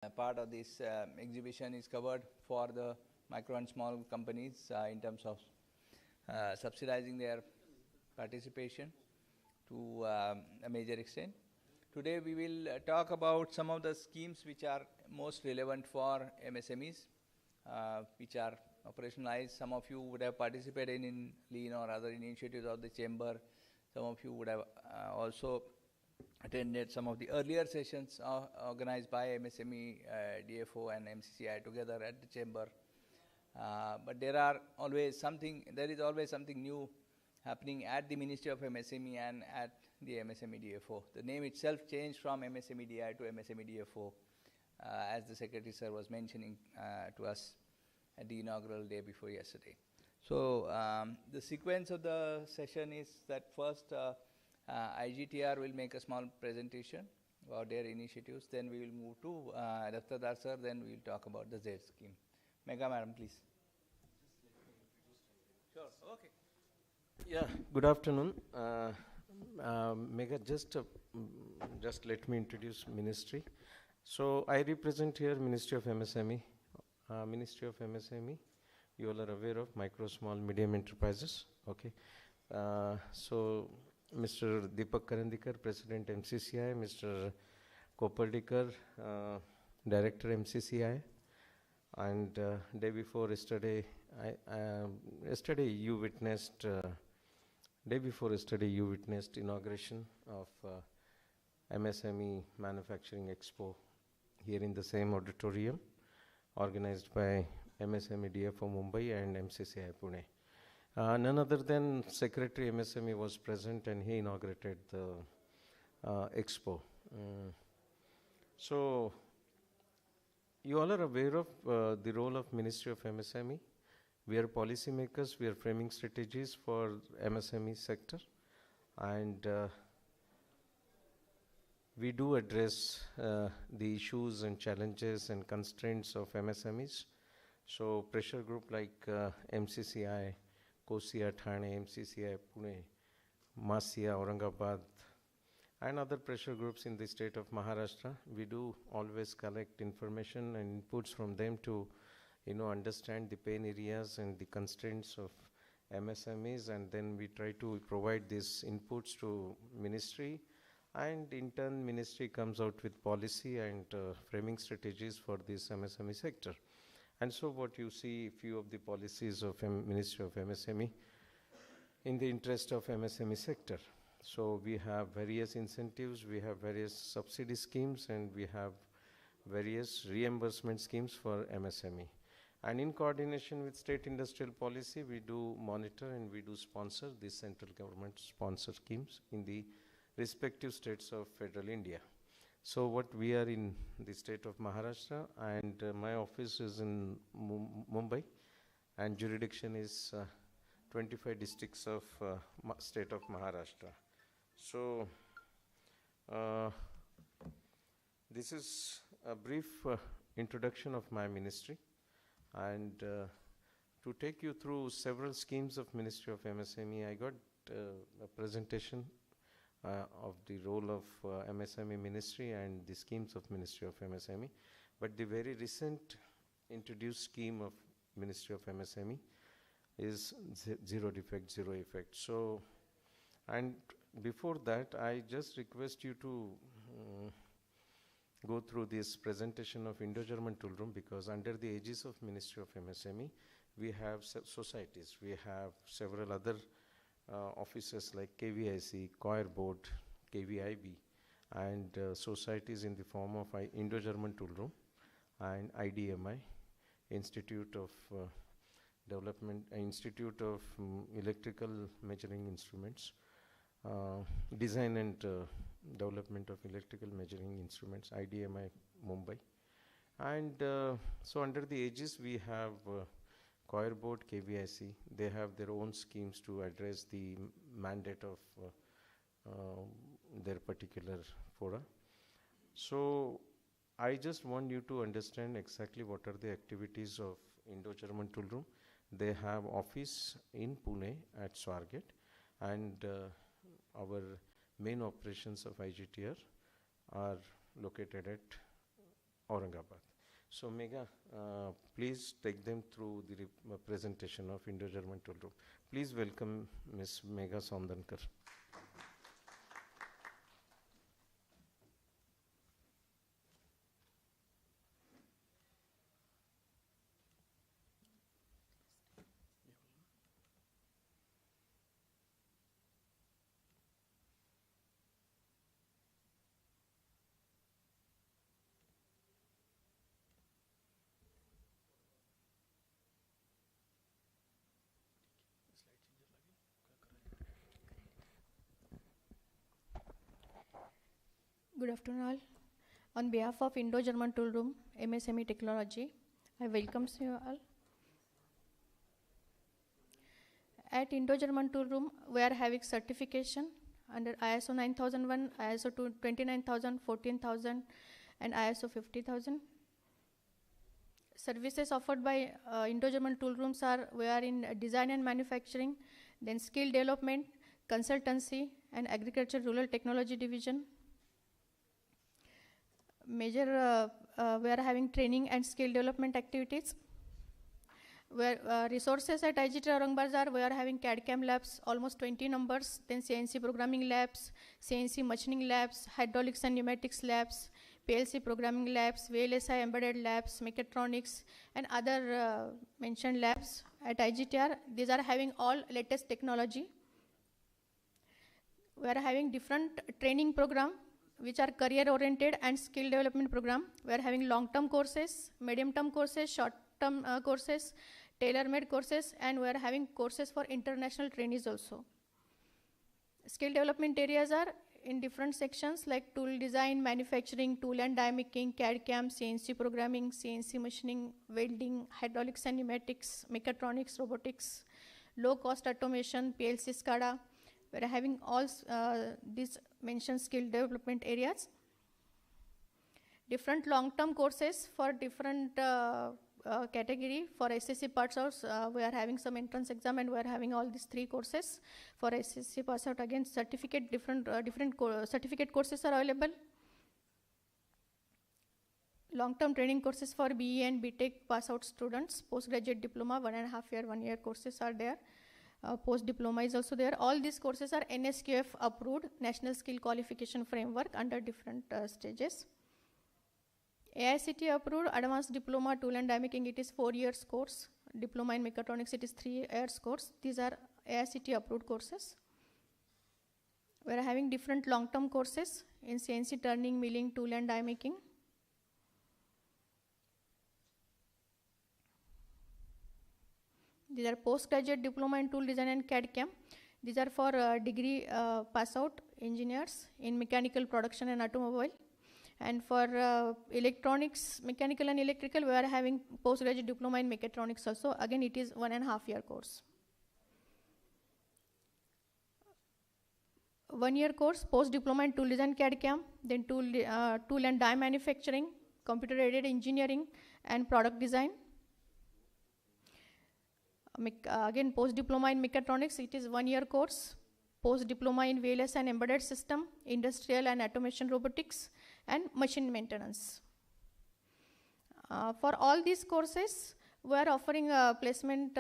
Part of this exhibition is covered for the micro and small companies in terms of subsidizing their participation to a major extent. Today we will talk about some of the schemes which are most relevant for MSMEs, which are operationalized. Some of you would have participated in lean or other initiatives of the chamber. Some of you would have also attended some of the earlier sessions organized by MSME, DFO and MCCIA together at the chamber. But there is always something new happening at the Ministry of MSME and at the MSME DFO. The name itself changed from MSME DI to MSME DFO, as the Secretary Sir was mentioning to us at the inaugural day before yesterday. So the sequence of the session is that first IGTR will make a small presentation about their initiatives. Then we will move to Daftardar Sir. Then we will talk about the Z scheme. Megha Madam, please. Sure. Okay. Yeah. Good afternoon. Megha, just let me introduce Ministry. So I represent here Ministry of MSME. Ministry of MSME. You all are aware of micro, small, medium enterprises. Okay. So Mr. Deepak Karandikar, President MCCIA, Mr. Kopardikar, Director MCCIA, and day before yesterday, you witnessed inauguration of MSME Manufacturing Expo here in the same auditorium, organized by MSME DFO Mumbai and MCCIA Pune. None other than Secretary MSME was present and he inaugurated the Expo. So you all are aware of the role of Ministry of MSME. We are policymakers, we are framing strategies for MSME sector, and we do address the issues and challenges and constraints of MSMEs. So pressure group like MCCI, COSIA Thane, MCCI Pune, MASIA Aurangabad, and other pressure groups in the state of Maharashtra, we do always collect information and inputs from them to understand the pain areas and the constraints of MSMEs, and then we try to provide these inputs to Ministry, and in turn Ministry comes out with policy and framing strategies for this MSME sector. And so what you see, few of the policies of Ministry of MSME in the interest of MSME sector. So we have various incentives, we have various subsidy schemes, and we have various reimbursement schemes for MSME. And in coordination with state industrial policy, we do monitor and we do sponsor the central government sponsor schemes in the respective states of federal India. So what we are in the state of Maharashtra, and my office is in Mumbai, and jurisdiction is 25 districts of state of Maharashtra. So this is a brief introduction of my ministry, and to take you through several schemes of Ministry of MSME, I got a presentation of the role of MSME Ministry and the schemes of Ministry of MSME. But the very recent introduced scheme of Ministry of MSME is zero defect, zero effect. So, and before that, I just request you to go through this presentation of Indo-German tool room, because under the aegis of Ministry of MSME, we have societies, we have several other offices like KVIC, Choir Board, KVIB, and societies in the form of Indo-German tool room and IDMI, Institute of Development, Institute of Electrical Measuring Instruments, Design and Development of Electrical Measuring Instruments, IDMI Mumbai. And so under the aegis we have Choir Board, KVIC, they have their own schemes to address the mandate of their particular fora. So I just want you to understand exactly what are the activities of Indo-German tool room. They have office in Pune at Swargate, and our main operations of IGTR are located at Aurangabad. So Megha, please take them through the presentation of Indo-German Tool Room. Please welcome Ms. Megha Somdankar. Good afternoon all. On behalf of Indo-German Tool Room, MSME Technology, I welcome you all. At Indo-German Tool Room, we are having certification under ISO 9001, ISO 29000, 14000 and ISO 50000. Services offered by Indo-German Tool Rooms are, we are in design and manufacturing, then skill development, consultancy and agriculture rural technology division. We are having training and skill development activities. Where resources at IGT Aurangabad are, we are having CAD/CAM labs, almost 20 numbers, then CNC programming labs, CNC machining labs, hydraulics and pneumatics labs, PLC programming labs, VLSI embedded labs, mechatronics, and other mentioned labs at IGTR. These are having all latest technology. We are having different training program which are career-oriented and skill development program. We are having long-term courses, medium-term courses, short-term courses, tailor-made courses, and we are having courses for international trainees also. Skill development areas are in different sections like tool design, manufacturing, tool and die making, CAD/CAM, CNC programming, CNC machining, welding, hydraulics and pneumatics, mechatronics, robotics, low-cost automation, PLC SCADA. We are having all these mentioned skill development areas. Different long-term courses for different category. For SSC parts out, we are having some entrance exam and we are having all these 3 courses. For SSC pass out, again certificate, different certificate courses are available. Long-term training courses for BE and BTech pass out students. Postgraduate diploma, 1.5 year, 1 year courses are there. Post-diploma is also there. All these courses are NSQF approved, National Skill Qualification Framework, under different stages. AICT approved Advanced Diploma Tool and Die Making, it is 4 years course. Diploma in Mechatronics, it is 3 years course. These are AICT approved courses. We are having different long-term courses in CNC turning, milling, tool and die making. These are postgraduate diploma in tool design and CAD/CAM. These are for degree pass out engineers in mechanical production and automobile. And for electronics, mechanical and electrical, we are having postgraduate diploma in mechatronics also. Again, it is 1.5 year course. 1 year course, post-diploma in tool design CAD/CAM, then tool and die manufacturing, computer-aided engineering, and product design. Again, post-diploma in mechatronics, it is 1 year course. Post-diploma in VLS and embedded system, industrial and automation robotics, and machine maintenance. For all these courses, we are offering placement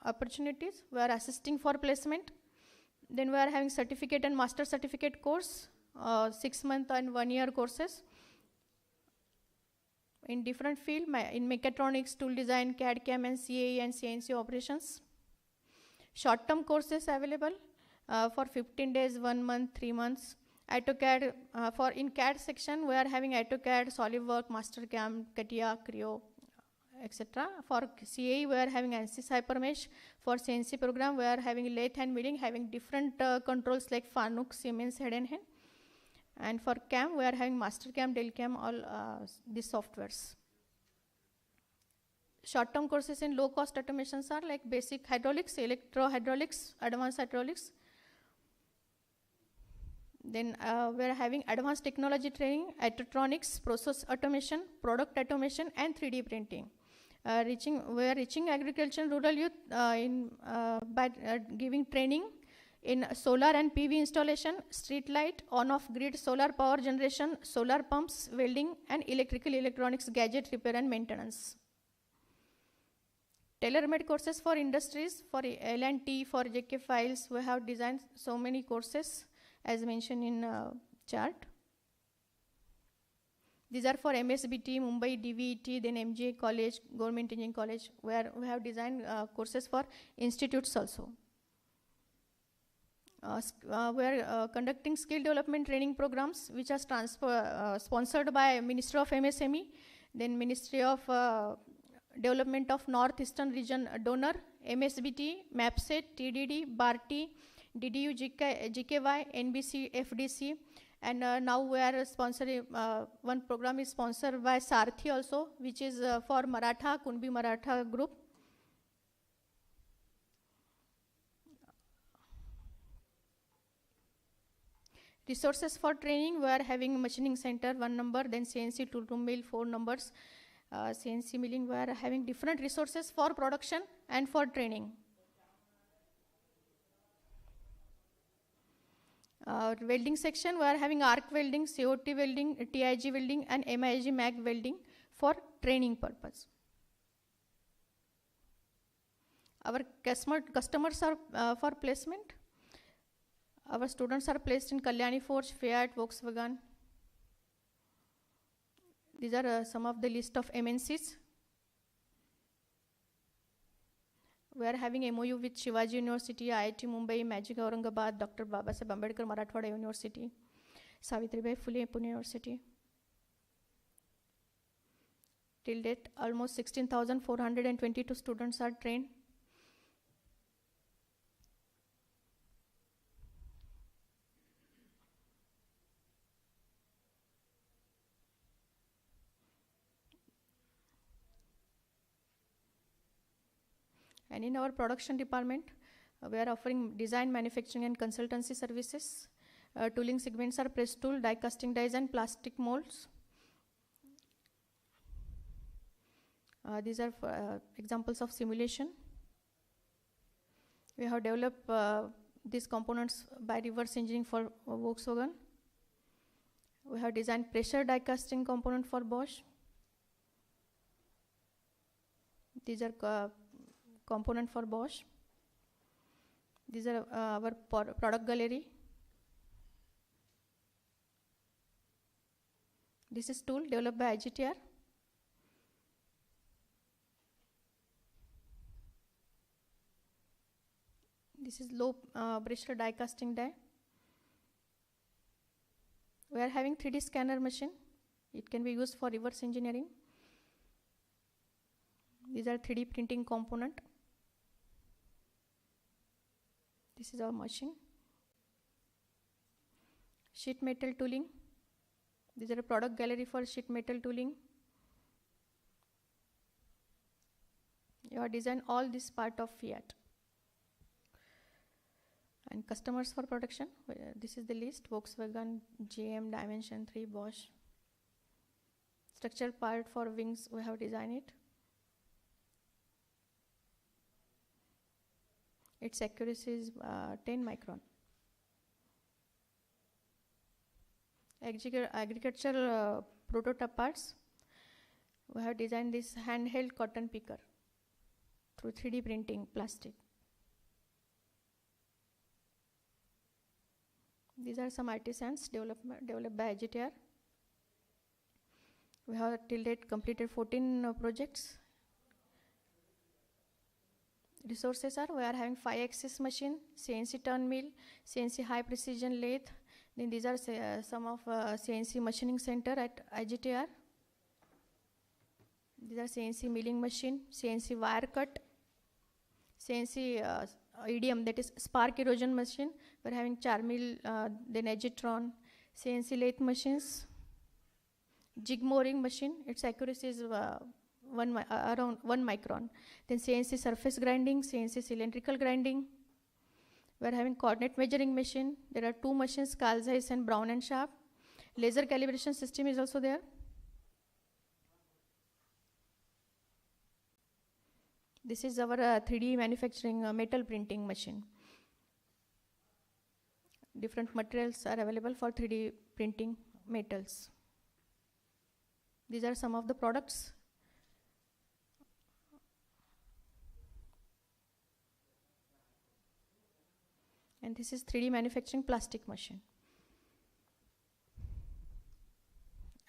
opportunities. We are assisting for placement. Then we are having certificate and master certificate course, 6-month and 1 year courses. In different field, in mechatronics, tool design, CAD/CAM and CAE and CNC operations. Short-term courses available for 15 days, 1 month, 3 months. AutoCAD, for in CAD section, we are having AutoCAD, SolidWorks, MasterCam, CATIA, Creo, etc. For CAE, we are having ANSYS Hypermesh. For CNC program, we are having lathe and milling, having different controls like Fanuc, Siemens, Head and Hand. And for CAM, we are having MasterCam, DelCam, all these softwares. Short-term courses in low-cost automations are like basic hydraulics, electro-hydraulics, advanced hydraulics. Then we are having advanced technology training, electronics, process automation, product automation, and 3D printing. We are reaching agriculture and rural youth by giving training in solar and PV installation, street light, on-off grid solar power generation, solar pumps, welding, and electrical electronics gadget repair and maintenance. Tailor-made courses for industries, for L&T, for JK files, we have designed so many courses as mentioned in chart. These are for MSBT, Mumbai DVET, then MGA College, Government Engineering College, where we have designed courses for institutes also. We are conducting skill development training programs, which are sponsored by Ministry of MSME, then Ministry of Development of Northeastern Region donor, MSBT, MAPSET, TDD, BARTI, DDU, GKY, NBC, FDC, and now we are sponsoring, one program is sponsored by Sarthi also, which is for Maratha, Kunbi Maratha group. Resources for training, we are having machining center, 1 number, then CNC tool to mill, 4 numbers. CNC milling, we are having different resources for production and for training. Welding section, we are having arc welding, COT welding, TIG welding, and MIG MAG welding for training purpose. Our customers are for placement. Our students are placed in Kalyani Forge, Fiat, Volkswagen. These are some of the list of MNCs. We are having MOU with Shivaji University, IIT Mumbai, Magic Aurangabad, Dr. Babasaheb Ambedkar Marathwada University, Savitribai Phule Pune University. Till date, almost 16,422 students are trained. And in our production department, we are offering design, manufacturing, and consultancy services. Tooling segments are press tool, die casting dies, and plastic molds. These are examples of simulation. We have developed these components by reverse engineering for Volkswagen. We have designed pressure die casting component for Bosch. These are component for Bosch. These are our product gallery. This is tool developed by IGTR. This is low pressure die casting die. We are having 3D scanner machine. It can be used for reverse engineering. These are 3D printing component. This is our machine. Sheet metal tooling. These are a product gallery for sheet metal tooling. You have designed all this part of Fiat. And customers for production, this is the list: Volkswagen, GM, Dimension 3, Bosch. Structural part for wings, we have designed it. Its accuracy is 10 micron. Agricultural prototype parts, we have designed this handheld cotton picker through 3D printing plastic. These are some artisans developed by IGTR. We have till date completed 14 projects. Resources are, we are having 5-axis machine, CNC turn mill, CNC high precision lathe. Then these are some of CNC machining center at IGTR. These are CNC milling machine, CNC wire cut, CNC EDM, that is spark erosion machine. We are having Charmill, then Edgetron, CNC lathe machines, jig mooring machine. Its accuracy is around 1 micron. Then CNC surface grinding, CNC cylindrical grinding. We are having coordinate measuring machine. There are 2 machines, Carl Zeiss and Brown and Sharp. Laser calibration system is also there. This is our 3D manufacturing metal printing machine. Different materials are available for 3D printing metals. These are some of the products. And this is 3D manufacturing plastic machine.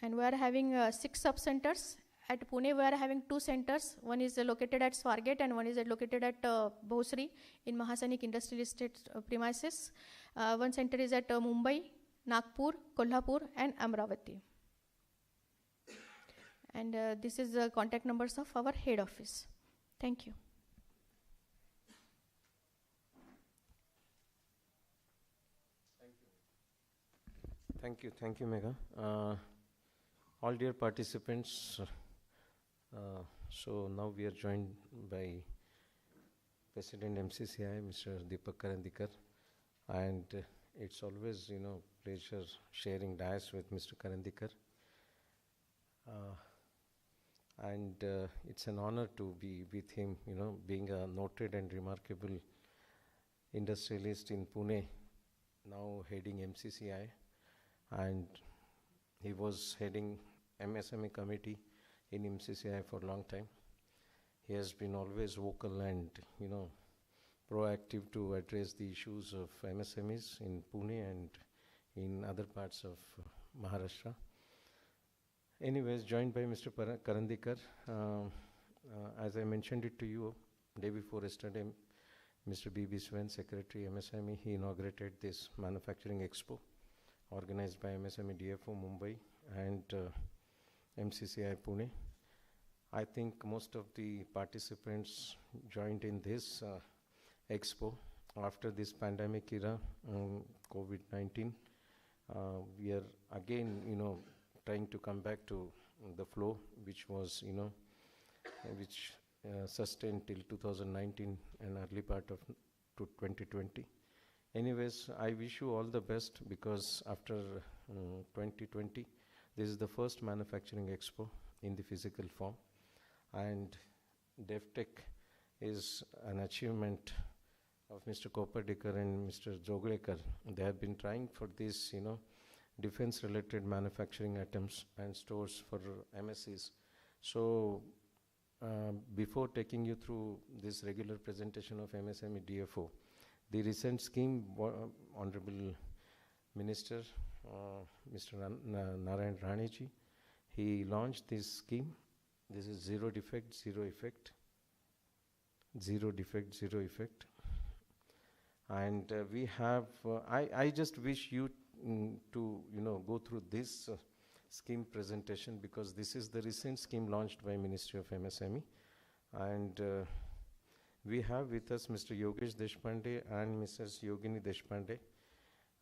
And we are having 6 sub-centers. At Pune, we are having 2 centers. One is located at Swargate and one is located at Bhosri in Mahasainik Industrial Estate premises. One center is at Mumbai, Nagpur, Kolhapur and Amravati. And this is the contact numbers of our head office. Thank you. Thank you, Megha. All dear participants, so now we are joined by President MCCIA, Mr. Deepak Karandikar, and it's always, pleasure sharing dais with Mr. Karandikar. And it's an honor to be with him, being a noted and remarkable industrialist in Pune, now heading MCCIA, and he was heading MSME committee in MCCIA for a long time. He has been always vocal and, proactive to address the issues of MSMEs in Pune and in other parts of Maharashtra. Anyways, joined by Mr. Karandikar, as I mentioned it to you day before yesterday, Mr. B.B. Swen, Secretary MSME, he inaugurated this Manufacturing Expo organized by MSME DFO Mumbai and MCCI Pune. I think most of the participants joined in this expo after this pandemic era, COVID-19. We are again, trying to come back to the flow, which was, which sustained till 2019 and early part of 2020. Anyways, I wish you all the best because after 2020, this is the first manufacturing expo in the physical form, and DevTech is an achievement of Mr. Kopardikar and Mr. Joglekar. They have been trying for this, defense-related manufacturing items and stores for MSCs. So, before taking you through this regular presentation of MSME DFO, the recent scheme, Honorable Minister, Mr. Narayan Raneji, he launched this scheme. This is zero defect, zero effect. Zero defect, zero effect. And we have, I just wish you to, go through this scheme presentation because this is the recent scheme launched by Ministry of MSME. And we have with us Mr. Yogesh Deshpande and Mrs. Yogini Deshpande.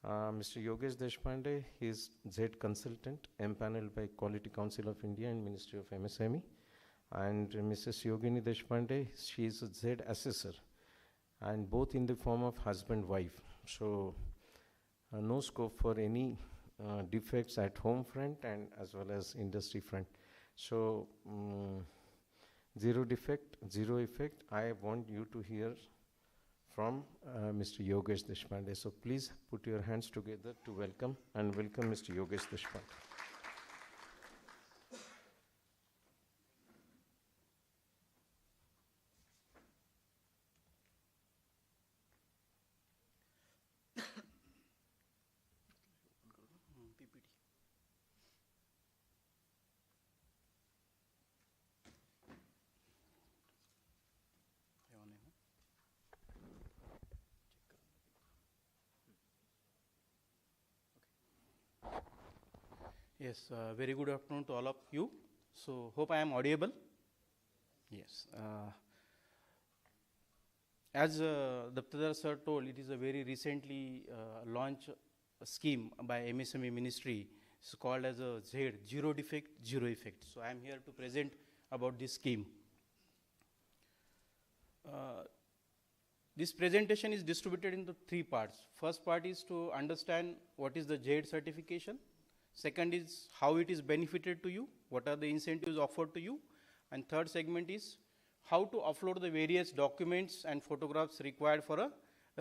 Mr. Yogesh Deshpande, he is Z consultant, empaneled by Quality Council of India and Ministry of MSME. And Mrs. Yogini Deshpande, she is a Z assessor, and both in the form of husband-wife. So no scope for any defects at home front and as well as industry front. So zero defect, zero effect. I want you to hear from Mr. Yogesh Deshpande. So please put your hands together to welcome Mr. Yogesh Deshpande. Yes, very good afternoon to all of you. So, hope I am audible. Yes. As Daptardar sir told, it is a very recently launched scheme by MSME Ministry. It's called as a Z, zero defect, zero effect. So, I am here to present about this scheme. This presentation is distributed into 3 parts. First part is to understand what is the Z certification. Second is how it is benefited to you, what are the incentives offered to you, and third segment is how to upload the various documents and photographs required for a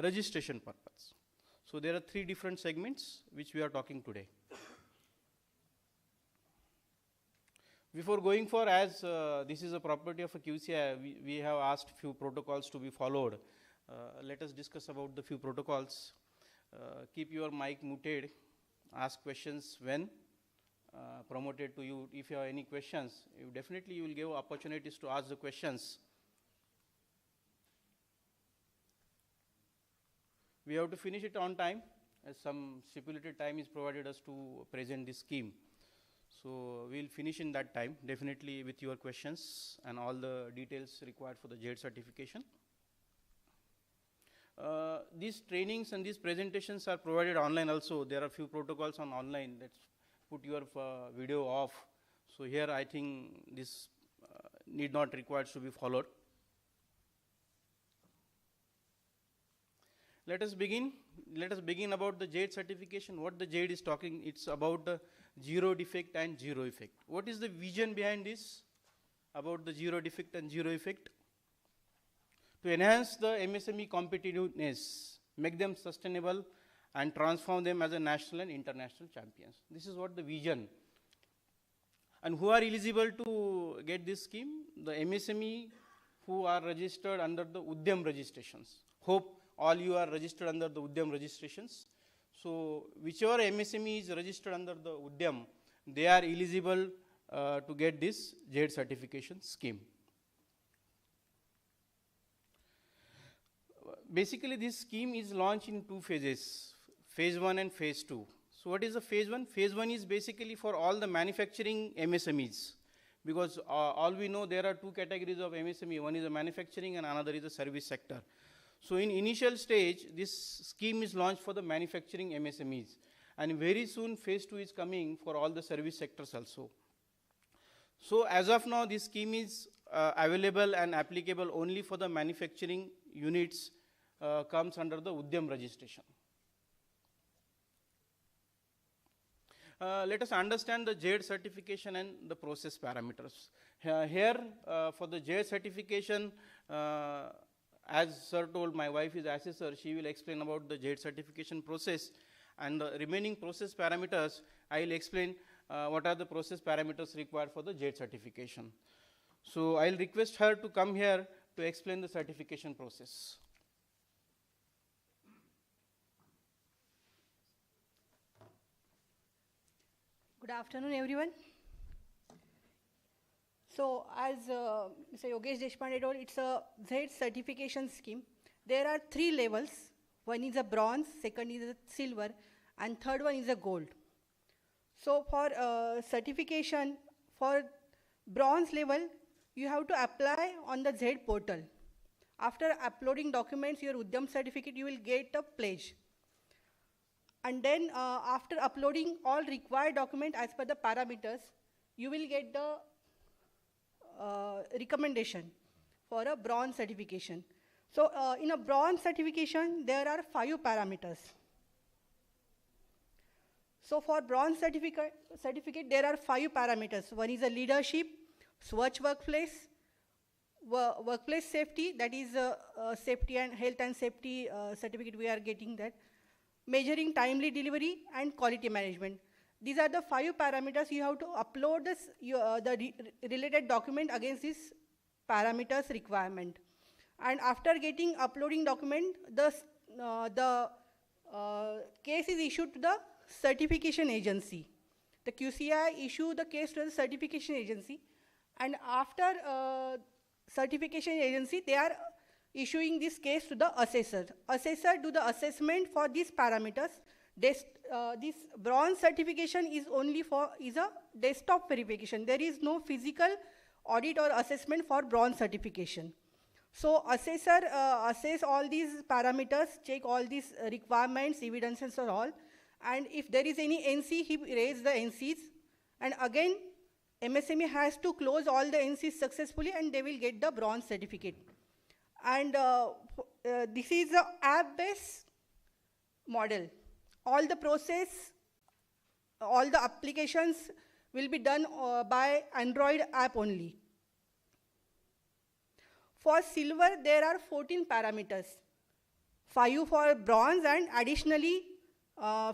registration purpose. So there are 3 different segments which we are talking today. Before going for, as this is a property of a QCI, we have asked few protocols to be followed. Let us discuss about the few protocols. Keep your mic muted, ask questions when promoted to you. If you have any questions, definitely you will give opportunities to ask the questions. We have to finish it on time, as some stipulated time is provided us to present this scheme. So we will finish in that time, definitely with your questions and all the details required for the JED certification. These trainings and these presentations are provided online also. There are few protocols on online. Let's put your video off. So here I think this need not required to be followed. Let us begin about the JED certification. What the JED is talking, it's about the zero defect and zero effect. What is the vision behind this about the zero defect and zero effect? To enhance the MSME competitiveness, make them sustainable and transform them as a national and international champions. This is what the vision. And who are eligible to get this scheme? The MSME who are registered under the Udyam registrations. Hope all you are registered under the Udyam registrations. So whichever MSME is registered under the Udyam, they are eligible to get this JED certification scheme. Basically, this scheme is launched in 2 phases, phase 1 and phase 2. So what is the phase 1? Phase 1 is basically for all the manufacturing MSMEs, because all we know there are 2 categories of MSME. One is the manufacturing and another is the service sector. So in initial stage, this scheme is launched for the manufacturing MSMEs, and very soon phase 2 is coming for all the service sectors also. So as of now, this scheme is available and applicable only for the manufacturing units, comes under the Udyam registration. Let us understand the JED certification and the process parameters. Here for the JED certification, as sir told, my wife is assessor, she will explain about the JED certification process, and the remaining process parameters I will explain what are the process parameters required for the JED certification. So I will request her to come here to explain the certification process. Good afternoon, everyone. So, as Mr. Yogesh Deshpande told, it's a JED certification scheme. There are 3 levels. One is a bronze, second is a silver, and third one is a gold. So, for certification, for bronze level, you have to apply on the JED portal. After uploading documents, your Udyam certificate, you will get a pledge. And then after uploading all required documents as per the parameters, you will get the recommendation for a bronze certification. So in a bronze certification, there are 5 parameters. So for bronze certificate, there are 5 parameters. One is a leadership, Swachh workplace, workplace safety, that is safety and health and safety certificate we are getting that. Measuring timely delivery and quality management. These are the 5 parameters. You have to upload this, the related document against this parameters requirement. And after getting uploading document, the case is issued to the certification agency. The QCI issue the case to the certification agency, and after certification agency, they are issuing this case to the assessor. Assessor do the assessment for these parameters. This bronze certification is only is a desktop verification. There is no physical audit or assessment for bronze certification. So assessor assess all these parameters, check all these requirements, evidences or all, and if there is any NC, he raise the NCs, and again MSME has to close all the NCs successfully, and they will get the bronze certificate. And this is an app-based model. All the process, all the applications will be done by Android app only. For silver, there are 14 parameters. 5 for bronze, and additionally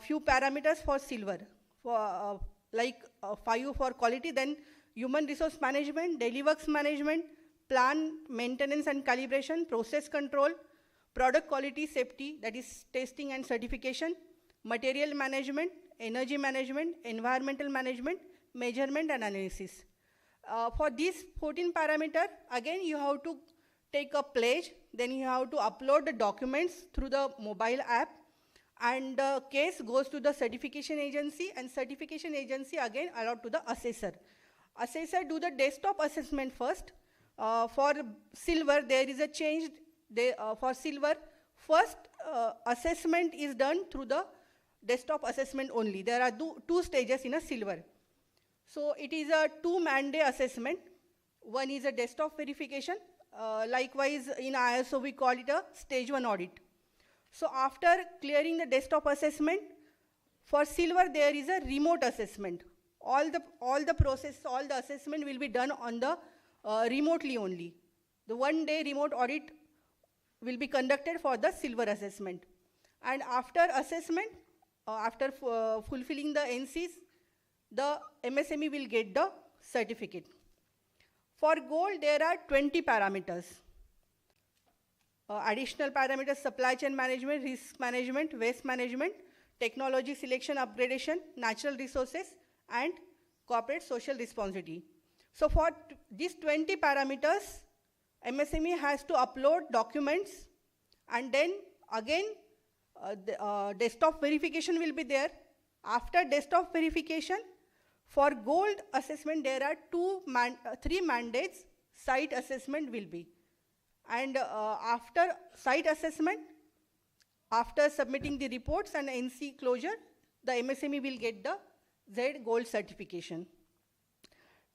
few parameters for silver, for 5 for quality, then human resource management, daily works management, plan maintenance and calibration, process control, product quality safety, that is testing and certification, material management, energy management, environmental management, measurement and analysis. For these 14 parameter, again you have to take a pledge, then you have to upload the documents through the mobile app, and the case goes to the certification agency, and certification agency again allowed to the assessor. Assessor do the desktop assessment first. For silver, there is a change. For silver, first assessment is done through the desktop assessment only. There are two stages in a silver. So it is a 2-man day assessment. One is a desktop verification. Likewise, in ISO, we call it a stage 1 audit. So after clearing the desktop assessment, for silver, there is a remote assessment. All the process, all the assessment will be done on the remotely only. The 1-day remote audit will be conducted for the silver assessment. And after assessment, after fulfilling the NCs, the MSME will get the certificate. For gold, there are 20 parameters. Additional parameters: supply chain management, risk management, waste management, technology selection upgradation, natural resources, and corporate social responsibility. So for these 20 parameters, MSME has to upload documents, and then again desktop verification will be there. After desktop verification, for gold assessment, there are 3 mandates. Site assessment will be. And after site assessment, after submitting the reports and NC closure, the MSME will get the Z Gold certification.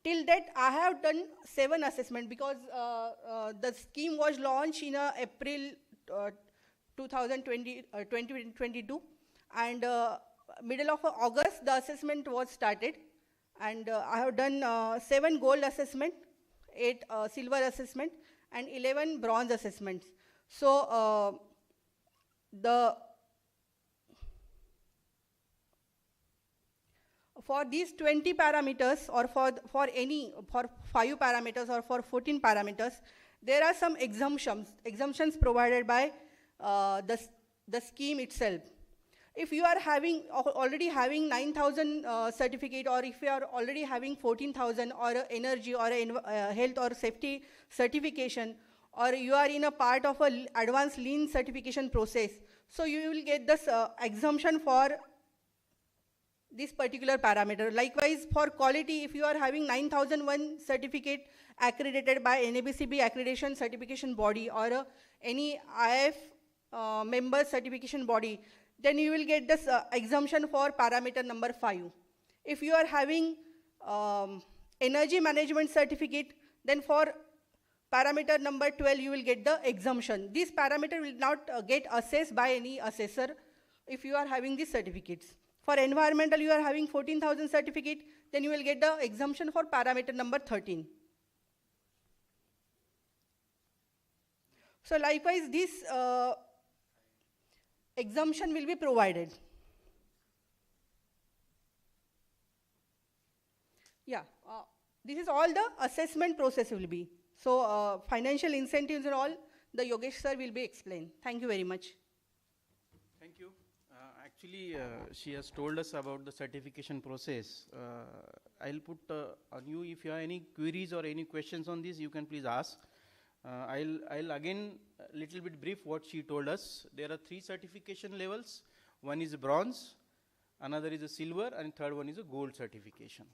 Till that, I have done 7 assessments, because the scheme was launched in April 2022, and middle of August, the assessment was started. And I have done 7 gold assessment, 8 silver assessment, and 11 bronze assessments. So for these 20 parameters, or for 5 parameters or for 14 parameters, there are some exemptions provided by the scheme itself. If you are already having 9,000 certificate, or if you are already having 14,000 or energy or health or safety certification, or you are in a part of a advanced lean certification process, so you will get this exemption for this particular parameter. Likewise, for quality, if you are having 9001 certificate accredited by NABCB accreditation certification body, or any IF member certification body, then you will get this exemption for parameter number 5. If you are having energy management certificate, then for parameter number 12, you will get the exemption. This parameter will not get assessed by any assessor if you are having these certificates. For environmental, you are having 14,000 certificate, then you will get the exemption for parameter number 13. So likewise, this exemption will be provided. Yeah, this is all the assessment process will be. So financial incentives and all, the Yogesh sir will be explained. Thank you very much. Thank you. Actually, she has told us about the certification process. I'll put on you, if you have any queries or any questions on this, you can please ask. I'll again a little bit brief what she told us. There are 3 certification levels. One is bronze, another is a silver, and third one is a gold certification.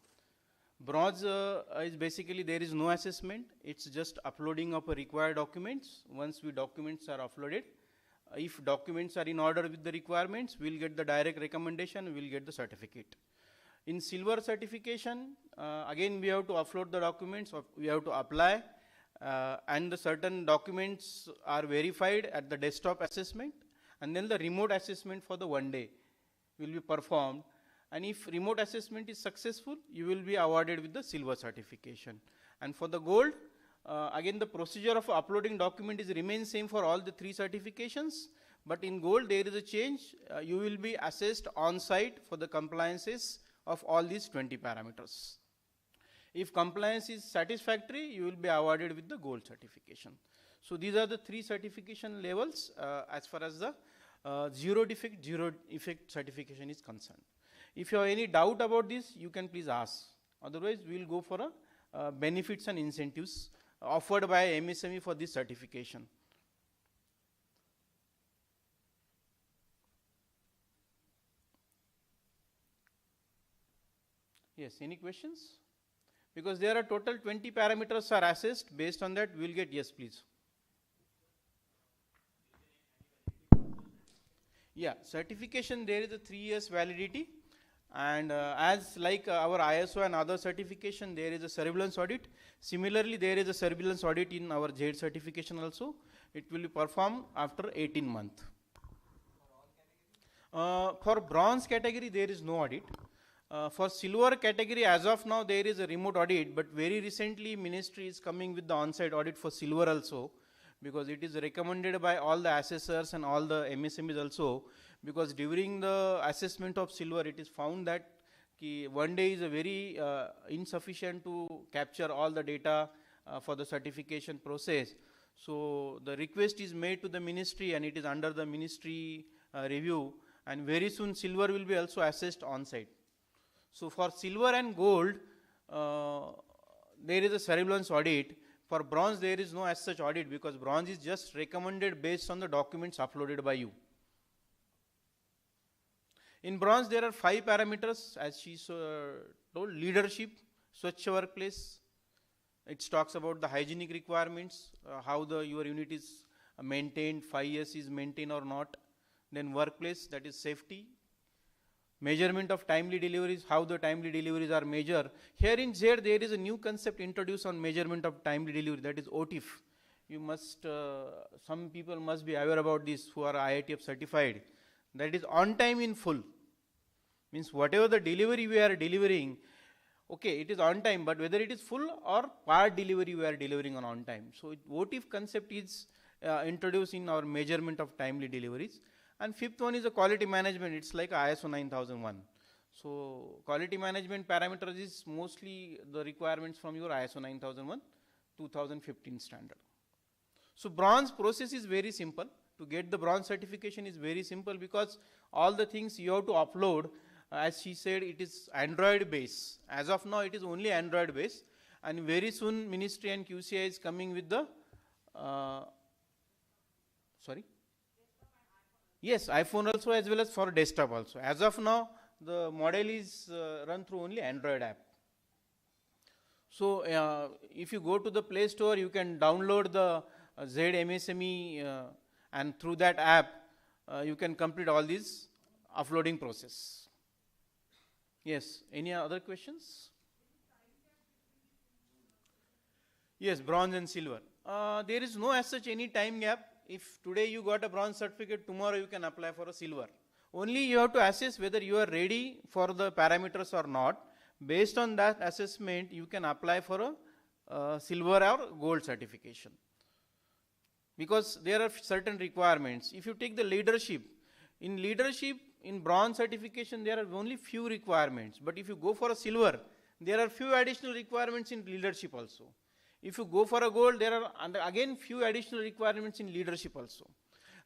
Bronze is basically there is no assessment. It's just uploading of required documents. Once documents are uploaded, if documents are in order with the requirements, we'll get the direct recommendation, we'll get the certificate. In silver certification, again we have to upload the documents, we have to apply, and the certain documents are verified at the desktop assessment, and then the remote assessment for the 1 day will be performed. And if remote assessment is successful, you will be awarded with the silver certification. And for the gold, again the procedure of uploading document remains same for all the 3 certifications, But in gold, there is a change. You will be assessed on site for the compliances of all these 20 parameters. If compliance is satisfactory, you will be awarded with the gold certification. So these are the 3 certification levels as far as the zero defect, zero effect certification is concerned. If you have any doubt about this, you can please ask. Otherwise, we will go for benefits and incentives offered by MSME for this certification. Yes, any questions? Because there are total 20 parameters are assessed. Based on that, we will get yes, please. Yeah, certification, there is a 3 years validity. And as like our ISO and other certification, there is a surveillance audit. Similarly, there is a surveillance audit in our JED certification also. It will be performed after 18 months. For bronze category, there is no audit. For silver category, as of now, there is a remote audit, but very recently, ministry is coming with the on-site audit for silver also, because it is recommended by all the assessors and all the MSMEs also, because during the assessment of silver, it is found that one day is a very insufficient to capture all the data for the certification process. So the request is made to the ministry, and it is under the ministry review, and very soon silver will be also assessed on-site. So for silver and gold, there is a surveillance audit. For bronze, there is no as such audit, because bronze is just recommended based on the documents uploaded by you. In bronze, there are 5 parameters, as she told: leadership, Swachh workplace. It talks about the hygienic requirements, how your unit is maintained, 5 years is maintained or not. Then workplace, that is safety. Measurement of timely deliveries, how the timely deliveries are measured. Here in Z, there is a new concept introduced on measurement of timely delivery, that is OTIF. You must, some people must be aware about this who are IITF certified. That is on time in full. Means whatever the delivery we are delivering, okay, it is on time, but whether it is full or part delivery we are delivering on time. So OTIF concept is introduced in our measurement of timely deliveries. And 5th one is a quality management. It's like ISO 9001. So quality management parameters is mostly the requirements from your ISO 9001 2015 standard. So bronze process is very simple. To get the bronze certification is very simple, because all the things you have to upload, as she said, it is Android based. As of now, it is only Android based, and very soon Ministry and QCI is coming with the yes, iPhone also, as well as for desktop also. As of now, the model is run through only Android app. So if you go to the Play Store, you can download the ZMSME and through that app, you can complete all these uploading process. Yes, any other questions? Yes, bronze and silver. There is no as such any time gap. If today you got a bronze certificate, tomorrow you can apply for a silver. Only you have to assess whether you are ready for the parameters or not. Based on that assessment, you can apply for a silver or gold certification. Because there are certain requirements. If you take the leadership, in bronze certification, there are only few requirements. But if you go for a silver, there are few additional requirements in leadership also. If you go for a gold, there are again few additional requirements in leadership also.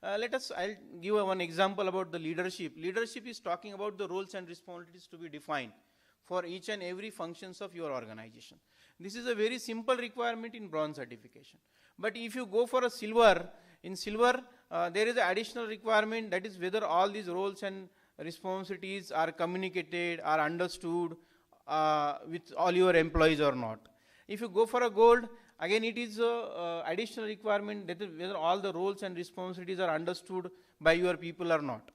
I'll give one example about the leadership. Leadership is talking about the roles and responsibilities to be defined for each and every functions of your organization. This is a very simple requirement in bronze certification. But if you go for a silver, in silver, there is an additional requirement, that is whether all these roles and responsibilities are communicated, are understood with all your employees or not. If you go for a gold, again it is additional requirement, that is whether all the roles and responsibilities are understood by your people or not.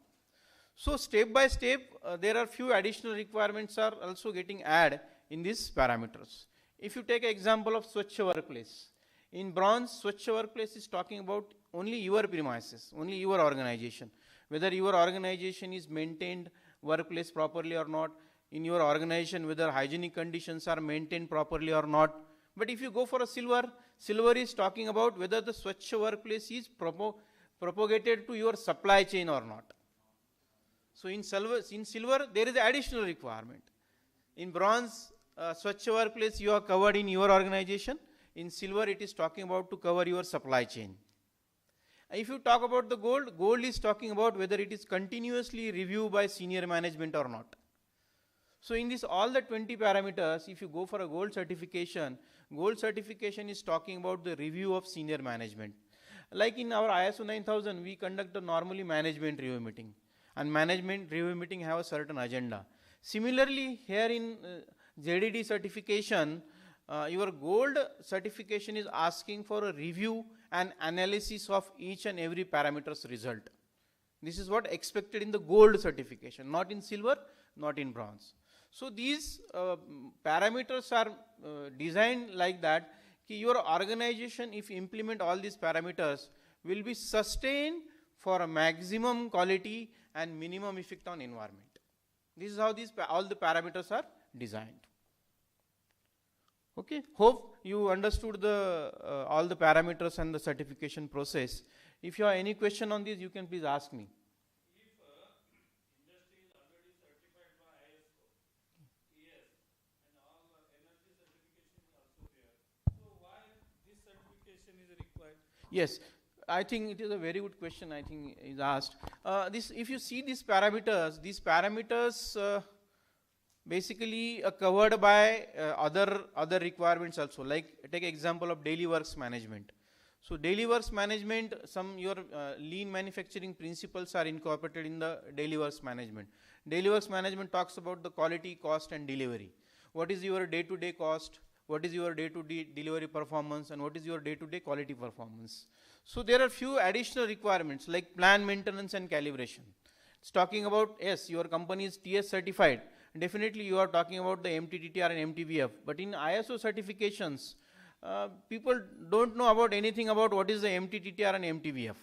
So step by step, there are few additional requirements are also getting added in these parameters. If you take an example of Swachh workplace, in bronze, Swachh workplace is talking about only your premises, only your organization. Whether your organization is maintained workplace properly or not, in your organization whether hygienic conditions are maintained properly or not. But if you go for a silver, silver is talking about whether the Swachh workplace is propagated to your supply chain or not. So in silver there is additional requirement. In bronze, Swachh Workplace you are covered in your organization. In silver it is talking about to cover your supply chain. If you talk about the gold, gold is talking about whether it is continuously reviewed by senior management or not. So in this all the 20 parameters, if you go for a gold certification is talking about the review of senior management. Like in our ISO 9000, we conduct a normally management review meeting, and management review meeting have a certain agenda. Similarly, here in JDD certification, your gold certification is asking for a review and analysis of each and every parameter's result. This is what expected in the gold certification, not in silver, not in bronze. So these parameters are designed like that ki your organization, if implement all these parameters, will be sustained for a maximum quality and minimum effect on environment. This is how these all the parameters are designed. Okay, hope you understood the all the parameters and the certification process. If you have any question on this, you can please ask me. Industry is already certified by ISO, ES, and all energy certification is also there. So why this certification is required? Yes, I think it is a very good question. I think is asked. This, if you see these parameters basically covered by other requirements also. Like take example of daily works management. So daily works management, some your lean manufacturing principles are incorporated in the daily works management. Daily works management talks about the quality, cost and delivery. What is your day-to-day cost? What is your day-to-day delivery performance, and what is your day-to-day quality performance? So there are few additional requirements like plan maintenance and calibration. It's talking about, yes, your company is TS certified. Definitely you are talking about the MTTTR and MTBF. But in ISO certifications, people don't know about anything about what is the MTTTR and MTBF.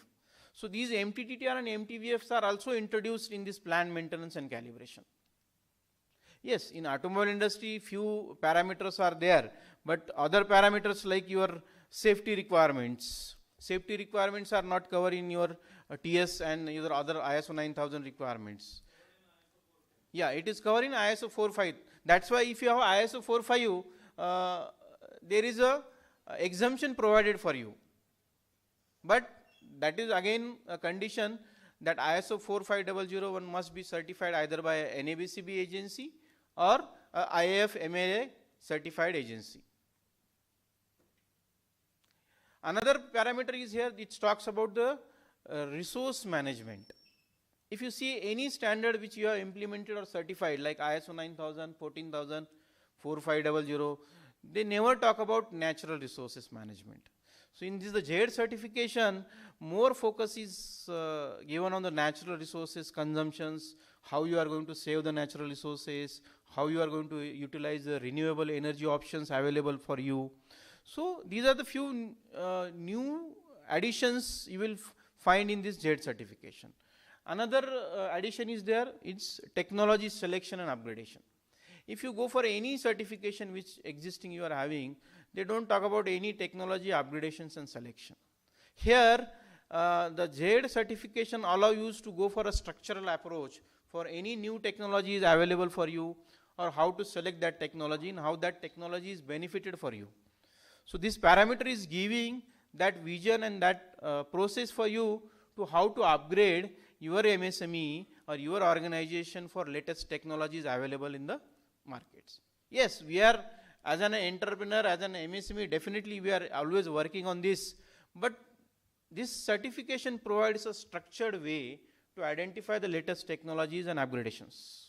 So these MTTTR and MTBFs are also introduced in this plan maintenance and calibration. Yes, in automobile industry, few parameters are there, but other parameters like your safety requirements are not covered in your TS and your other ISO 9000 requirements. Yeah, it is covered in ISO 4.5. That's why if you have ISO 4.5, there is a exemption provided for you. But that is again a condition that ISO 45001 must be certified either by an NABCB agency or IAF MLA certified agency. Another parameter is here, it talks about the resource management. If you see any standard which you have implemented or certified like ISO 9000, 14000, 4500, they never talk about natural resources management. So in this the JED certification, more focus is given on the natural resources consumptions, how you are going to save the natural resources, how you are going to utilize the renewable energy options available for you. So these are the few new additions you will find in this JED certification. Another addition is there, it's technology selection and upgradation. If you go for any certification which existing you are having, they don't talk about any technology upgradations and selection. Here, the JED certification allow you to go for a structural approach for any new technology is available for you, or how to select that technology and how that technology is benefited for you. So this parameter is giving that vision and that process for you to how to upgrade your MSME or your organization for latest technologies available in the markets. Yes, we are as an entrepreneur, as an MSME, definitely we are always working on this, but this certification provides a structured way to identify the latest technologies and upgradations.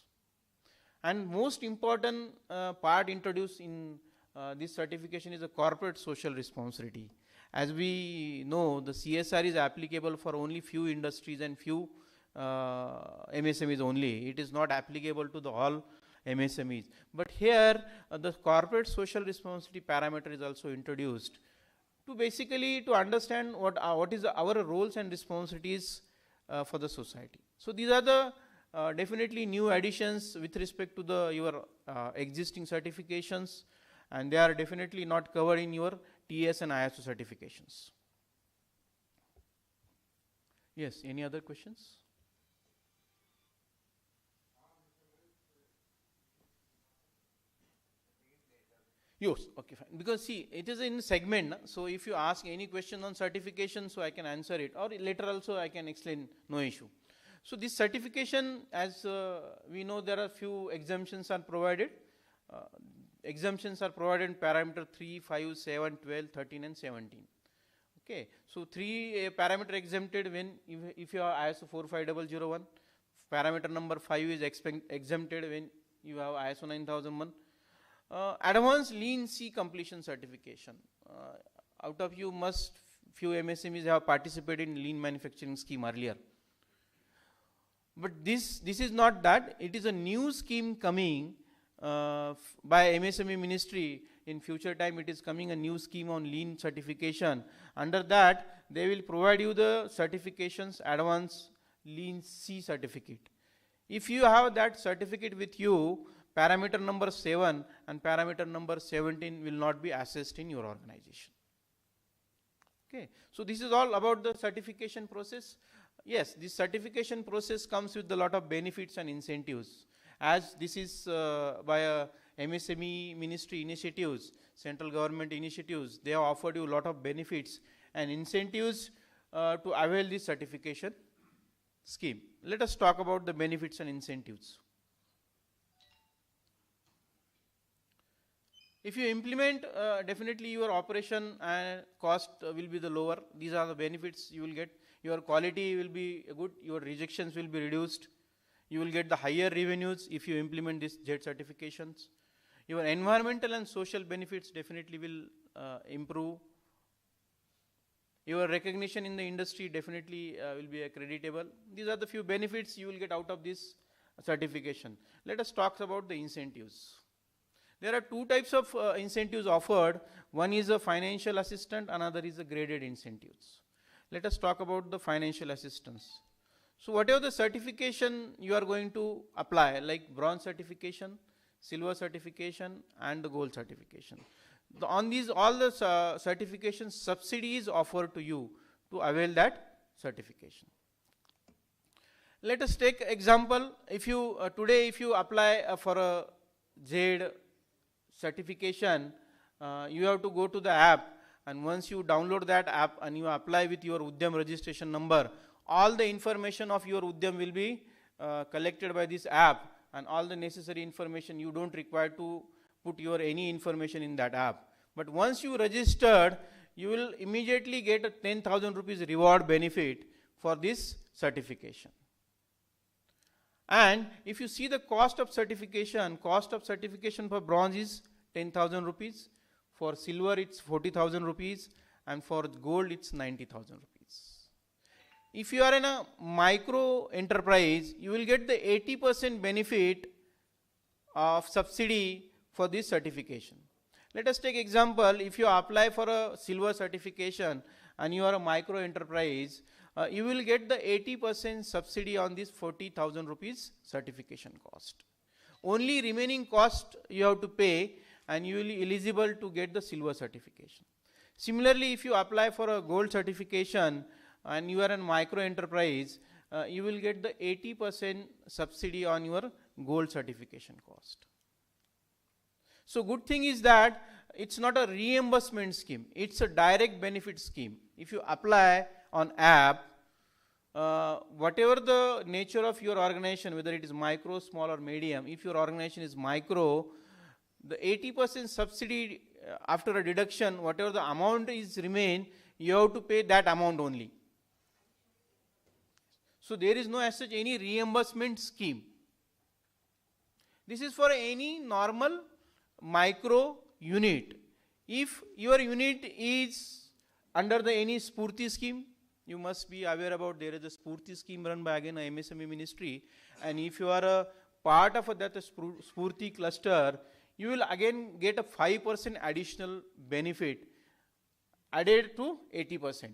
And most important part introduced in this certification is a corporate social responsibility. As we know, the CSR is applicable for only few industries and few MSMEs only. It is not applicable to the all MSMEs. But here, the corporate social responsibility parameter is also introduced to basically to understand what is our roles and responsibilities for the society. So these are the definitely new additions with respect to the your existing certifications, and they are definitely not covered in your TS and ISO certifications. Yes, any other questions? Yes, okay, fine. Because see, it is in segment, na? So if you ask any question on certification, so I can answer it, or later also I can explain, no issue. So this certification, as we know, there are few exemptions are provided. Exemptions are provided in parameter 3, 5, 7, 12, 13 and 17. Okay, so 3 parameter exempted when if you are ISO 45001, parameter number 5 is exempted when you have ISO 9001. Advanced Lean C completion certification. Out of you must few MSMEs have participated in lean manufacturing scheme earlier. But this is not that. It is a new scheme coming by MSME ministry. In future time it is coming a new scheme on lean certification. Under that they will provide you the certifications Advanced Lean C certificate. If you have that certificate with you, parameter number 7 and parameter number 17 will not be assessed in your organization. Okay, so this is all about the certification process. Yes, this certification process comes with a lot of benefits and incentives. As this is by a MSME ministry initiatives, central government initiatives, they have offered you a lot of benefits and incentives to avail this certification scheme. Let us talk about the benefits and incentives. If you implement, definitely your operation and cost will be the lower. These are the benefits you will get. Your quality will be good, your rejections will be reduced. You will get the higher revenues if you implement these JET certifications. Your environmental and social benefits definitely will improve. Your recognition in the industry definitely will be accreditable. These are the few benefits you will get out of this certification. Let us talk about the incentives. There are two types of incentives offered. One is a financial assistance, another is a graded incentives. Let us talk about the financial assistance. So whatever the certification you are going to apply, like bronze certification, silver certification and the gold certification. On these all the certifications, subsidy is offered to you to avail that certification. Let us take example. If you today if you apply for a JED certification, you have to go to the app, and once you download that app and you apply with your Udyam registration number, all the information of your Udyam will be collected by this app, and all the necessary information you don't require to put your any information in that app. But once you registered, you will immediately get a 10,000 rupees reward benefit for this certification. And if you see the cost of certification for bronze is 10,000 rupees, for silver it's 40,000 rupees, and for gold it's 90,000 rupees. If you are in a micro enterprise, you will get the 80% benefit of subsidy for this certification. Let us take example. If you apply for a silver certification and you are a micro enterprise, you will get the 80% subsidy on this 40,000 rupees certification cost. Only remaining cost you have to pay, and you will be eligible to get the silver certification. Similarly, if you apply for a gold certification and you are a micro enterprise, you will get the 80% subsidy on your gold certification cost. So good thing is that it's not a reimbursement scheme, it's a direct benefit scheme. If you apply on app, whatever the nature of your organization, whether it is micro, small or medium, if your organization is micro, the 80% subsidy after a deduction, whatever the amount is remain, you have to pay that amount only. So there is no as such any reimbursement scheme. This is for any normal micro unit. If your unit is under the any Spurti scheme, you must be aware about there is a Spurti scheme run by again a MSME ministry, and if you are a part of that Spurti cluster, you will again get a 5% additional benefit added to 80%.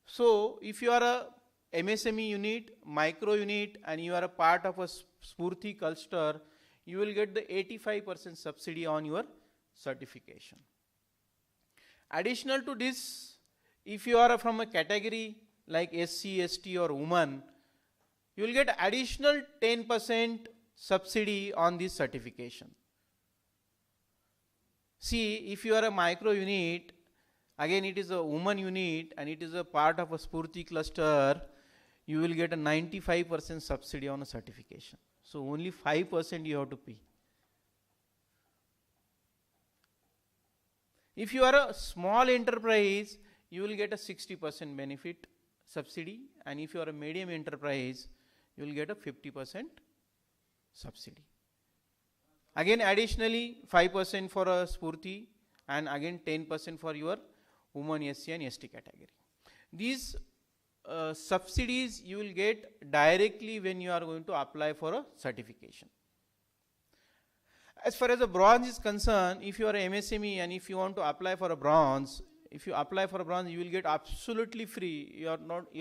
So if you are a MSME unit, micro unit, and you are a part of a Spurti cluster, you will get the 85% subsidy on your certification. Additional to this, if you are from a category like SC, ST or women, you will get additional 10% subsidy on this certification. See, if you are a micro unit, again it is a woman unit and it is a part of a Spurti cluster, you will get a 95% subsidy on a certification. So only 5% you have to pay. If you are a small enterprise, you will get a 60% benefit subsidy, and if you are a medium enterprise, you will get a 50% subsidy. Again additionally 5% for a Spurti and again 10% for your women SC and ST category. These subsidies you will get directly when you are going to apply for a certification. As far as the bronze is concerned, if you are a MSME and if you want to apply for a bronze, if you apply for a bronze, you will get absolutely free. You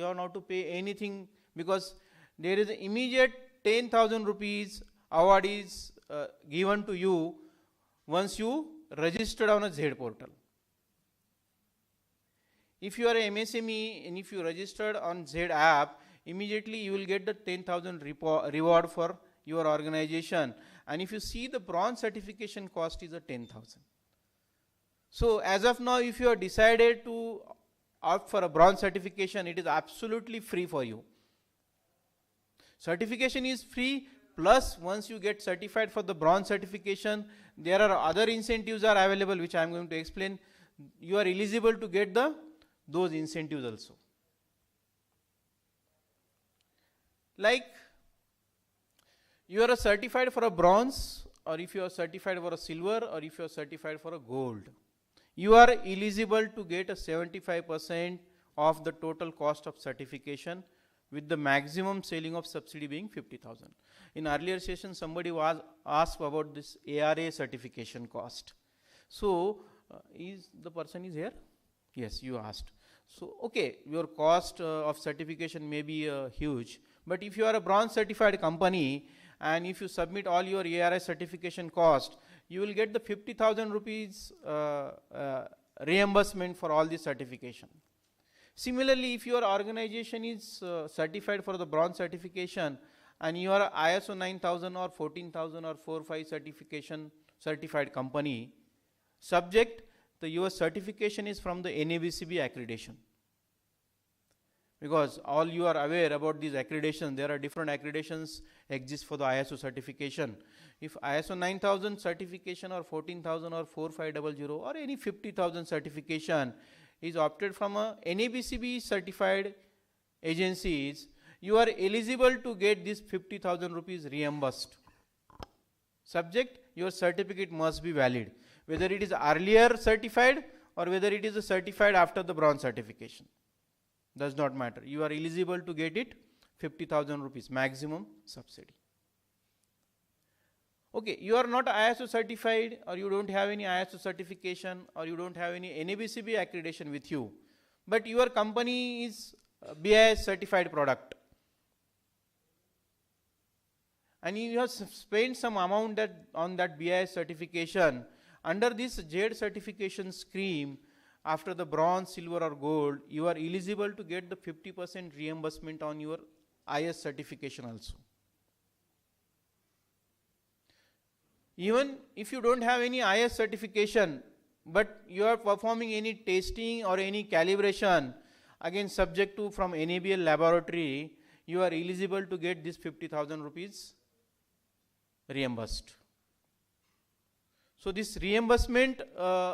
are not to pay anything, because there is an immediate 10,000 rupees award is given to you once you registered on a Z portal. If you are a MSME and if you registered on Z app, immediately you will get the 10,000 reward for your organization. And if you see, the bronze certification cost is a 10,000. So as of now, if you have decided to opt for a bronze certification, it is absolutely free for you. Certification is free, plus once you get certified for the bronze certification, there are other incentives are available, which I am going to explain. You are eligible to get those incentives also. Like, you are certified for a bronze, or if you are certified for a silver, or if you are certified for a gold, you are eligible to get a 75% of the total cost of certification, with the maximum ceiling of subsidy being 50,000. In earlier session, somebody was asked about this ARA certification cost. So, is the person is here? Yes, you asked. So, okay, your cost of certification may be huge, but if you are a bronze certified company and if you submit all your ARA certification cost, you will get the 50,000 rupees reimbursement for all the certification. Similarly, if your organization is certified for the bronze certification and you are ISO 9000 or 14,000 or 45 certification certified company, subject your certification is from the NABCB accreditation. Because all you are aware about these accreditations, there are different accreditations exist for the ISO certification. If ISO 9000 certification or 14,000 or 4500 or any 50,000 certification is opted from a NABCB certified agencies, you are eligible to get this 50,000 rupees reimbursed. Subject, your certificate must be valid, whether it is earlier certified or whether it is certified after the bronze certification. Does not matter. You are eligible to get it 50,000 rupees maximum subsidy. Okay, you are not ISO certified, or you don't have any ISO certification, or you don't have any NABCB accreditation with you, but your company is BIS certified product, and you have spent some amount on that BIS certification. Under this Z certification scheme, after the bronze, silver or gold, you are eligible to get the 50% reimbursement on your IS certification also. Even if you don't have any IS certification, but you are performing any testing or any calibration, again subject to from NABL laboratory, you are eligible to get this 50,000 rupees reimbursed. So this reimbursement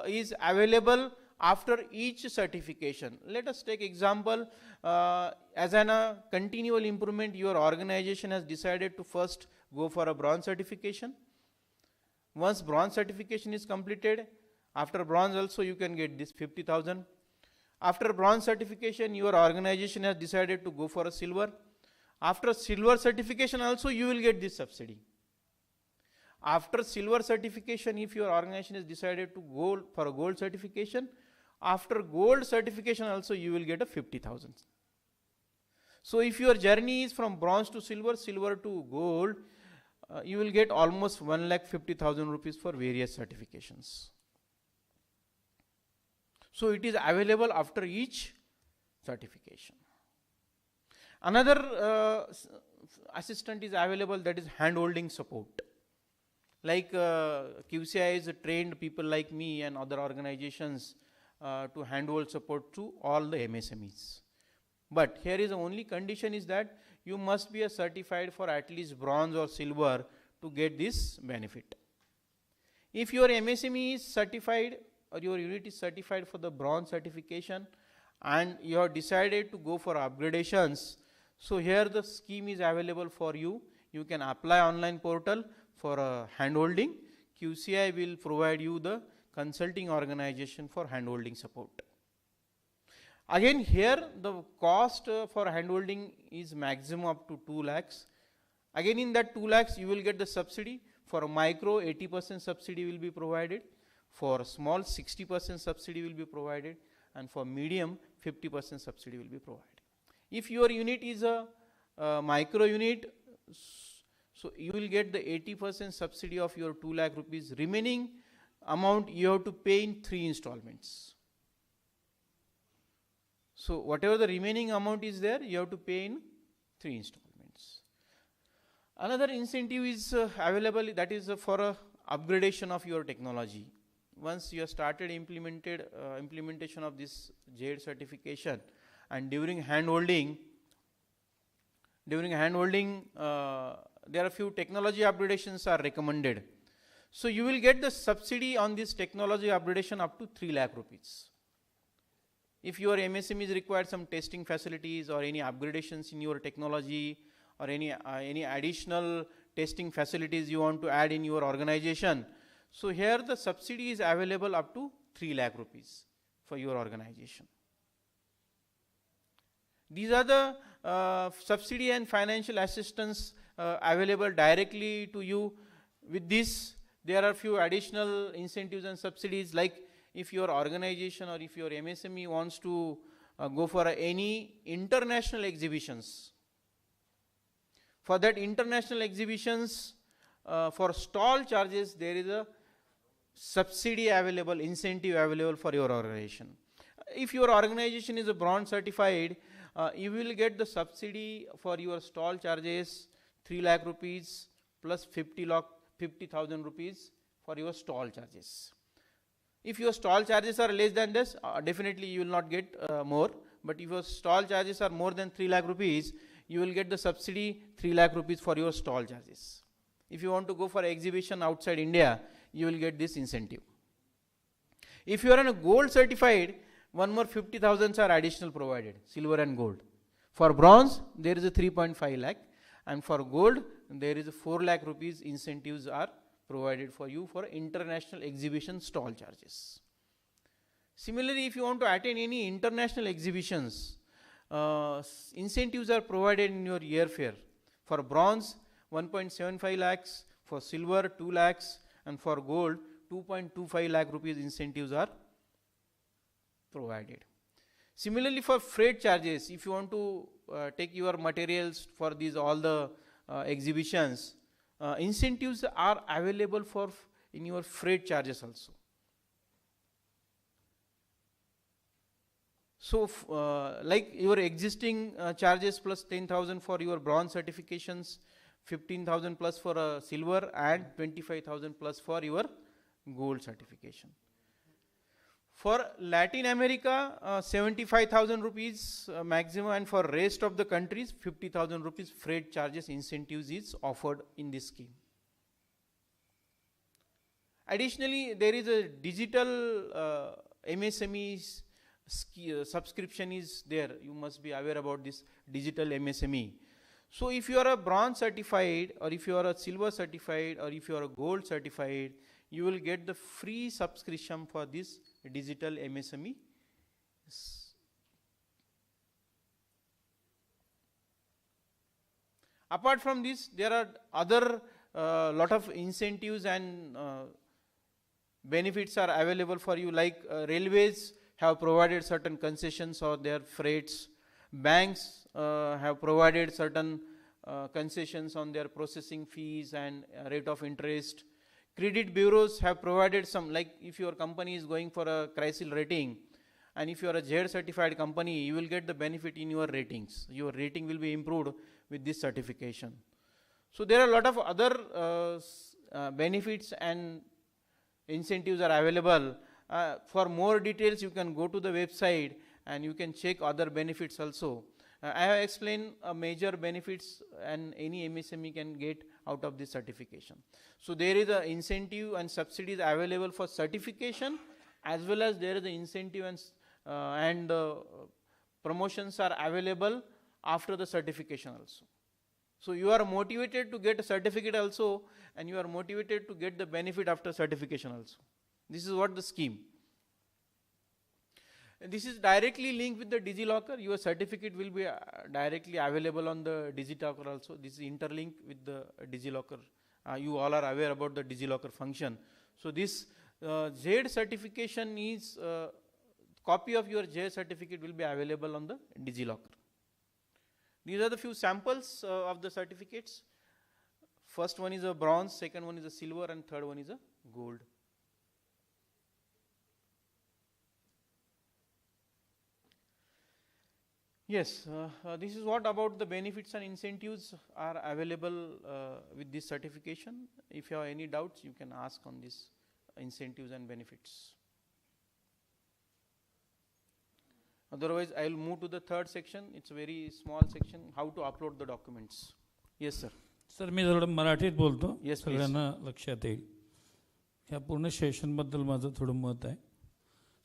is available after each certification. Let us take example, as a continual improvement, your organization has decided to first go for a bronze certification. Once bronze certification is completed, after bronze also you can get this 50,000. After bronze certification, your organization has decided to go for a silver. After silver certification also you will get this subsidy. After silver certification, if your organization has decided to go for a gold certification, after gold certification also you will get a 50,000. So if your journey is from bronze to silver, silver to gold, you will get almost 1,50,000 rupees for various certifications. So it is available after each certification. Another assistant is available, that is hand holding support. Like QCI is trained people like me and other organizations to handhold support to all the MSMEs. But here is the only condition is that you must be a certified for at least bronze or silver to get this benefit. If your MSME is certified or your unit is certified for the bronze certification and you have decided to go for upgradations, so here the scheme is available for you. You can apply online portal for handholding. QCI will provide you the consulting organization for handholding support. Again here the cost for handholding is maximum up to 2 lakhs. Again in that 2 lakhs you will get the subsidy. For micro 80% subsidy will be provided. For small 60% subsidy will be provided, and for medium 50% subsidy will be provided. If your unit is a micro unit, so you will get the 80% subsidy of your 2 lakh rupees. Remaining amount you have to pay in 3 installments. So whatever the remaining amount is there, you have to pay in 3 installments. Another incentive is available, that is for a upgradation of your technology. Once you have started implementation of this JADE certification, and during handholding, there are few technology upgradations are recommended. So you will get the subsidy on this technology upgradation up to 3 lakh rupees. If your MSMEs require some testing facilities or any upgradations in your technology or any additional testing facilities you want to add in your organization, so here the subsidy is available up to 3 lakh rupees for your organization. These are the subsidy and financial assistance available directly to you. With this, there are few additional incentives and subsidies, like if your organization or if your MSME wants to go for any international exhibitions. For that international exhibitions, for stall charges, there is a subsidy available, incentive available for your organization. If your organization is a bronze certified, you will get the subsidy for your stall charges 3 lakh rupees plus 50,000 rupees for your stall charges. If your stall charges are less than this, definitely you will not get more. But if your stall charges are more than 3 lakh rupees, you will get the subsidy 3 lakh rupees for your stall charges. If you want to go for exhibition outside India, you will get this incentive. If you are on a gold certified, one more 50,000 are additional provided, silver and gold. For bronze, there is a 3.5 lakh, and for gold, there is a 4 lakh rupees incentives are provided for you for international exhibition stall charges. Similarly, if you want to attend any international exhibitions, incentives are provided in your airfare. For bronze, 1.75 lakhs, for silver 2 lakhs, and for gold 2.25 lakh rupees incentives are provided. Similarly, for freight charges, if you want to take your materials for these all the exhibitions, incentives are available for in your freight charges also. So like your existing charges plus 10,000 for your bronze certifications, 15,000 plus for silver, and 25,000 plus for your gold certification. For Latin America, 75,000 rupees maximum, and for rest of the countries, 50,000 rupees freight charges incentives is offered in this scheme. Additionally, there is a digital MSME subscription is there. You must be aware about this digital MSME. So if you are a bronze certified, or if you are a silver certified, or if you are a gold certified, you will get the free subscription for this digital MSME. Apart from this, there are other lot of incentives and benefits are available for you, like railways have provided certain concessions or their freights. Banks have provided certain concessions on their processing fees and rate of interest. Credit bureaus have provided some, like if your company is going for a CRISIL rating, and if you are a JED certified company, you will get the benefit in your ratings. Your rating will be improved with this certification. So there are a lot of other benefits and incentives are available. For more details, you can go to the website and you can check other benefits also. I have explained major benefits and any MSME can get out of this certification. So there is an incentive and subsidies available for certification, as well as there is an incentive and promotions are available after the certification also. So you are motivated to get a certificate also, and you are motivated to get the benefit after certification also. This is what the scheme. And this is directly linked with the DigiLocker. Your certificate will be directly available on the DigiLocker also. This is interlinked with the DigiLocker. You all are aware about the DigiLocker function. So this JED certification is, copy of your JED certificate will be available on the DigiLocker. These are the few samples of the certificates. First one is a bronze, second one is a silver, and third one is a gold. Yes, this is what about the benefits and incentives are available with this certification. If you have any doubts, you can ask on these incentives and benefits. Otherwise, I will move to the third section. It's a very small section, how to upload the documents. Yes, sir. Sir मी थोडं मराठीत बोलतो. Yes, please. सगळ्यांना लक्षात येईल. ह्या पूर्ण सेशनबद्दल माझं थोडं मत आहे.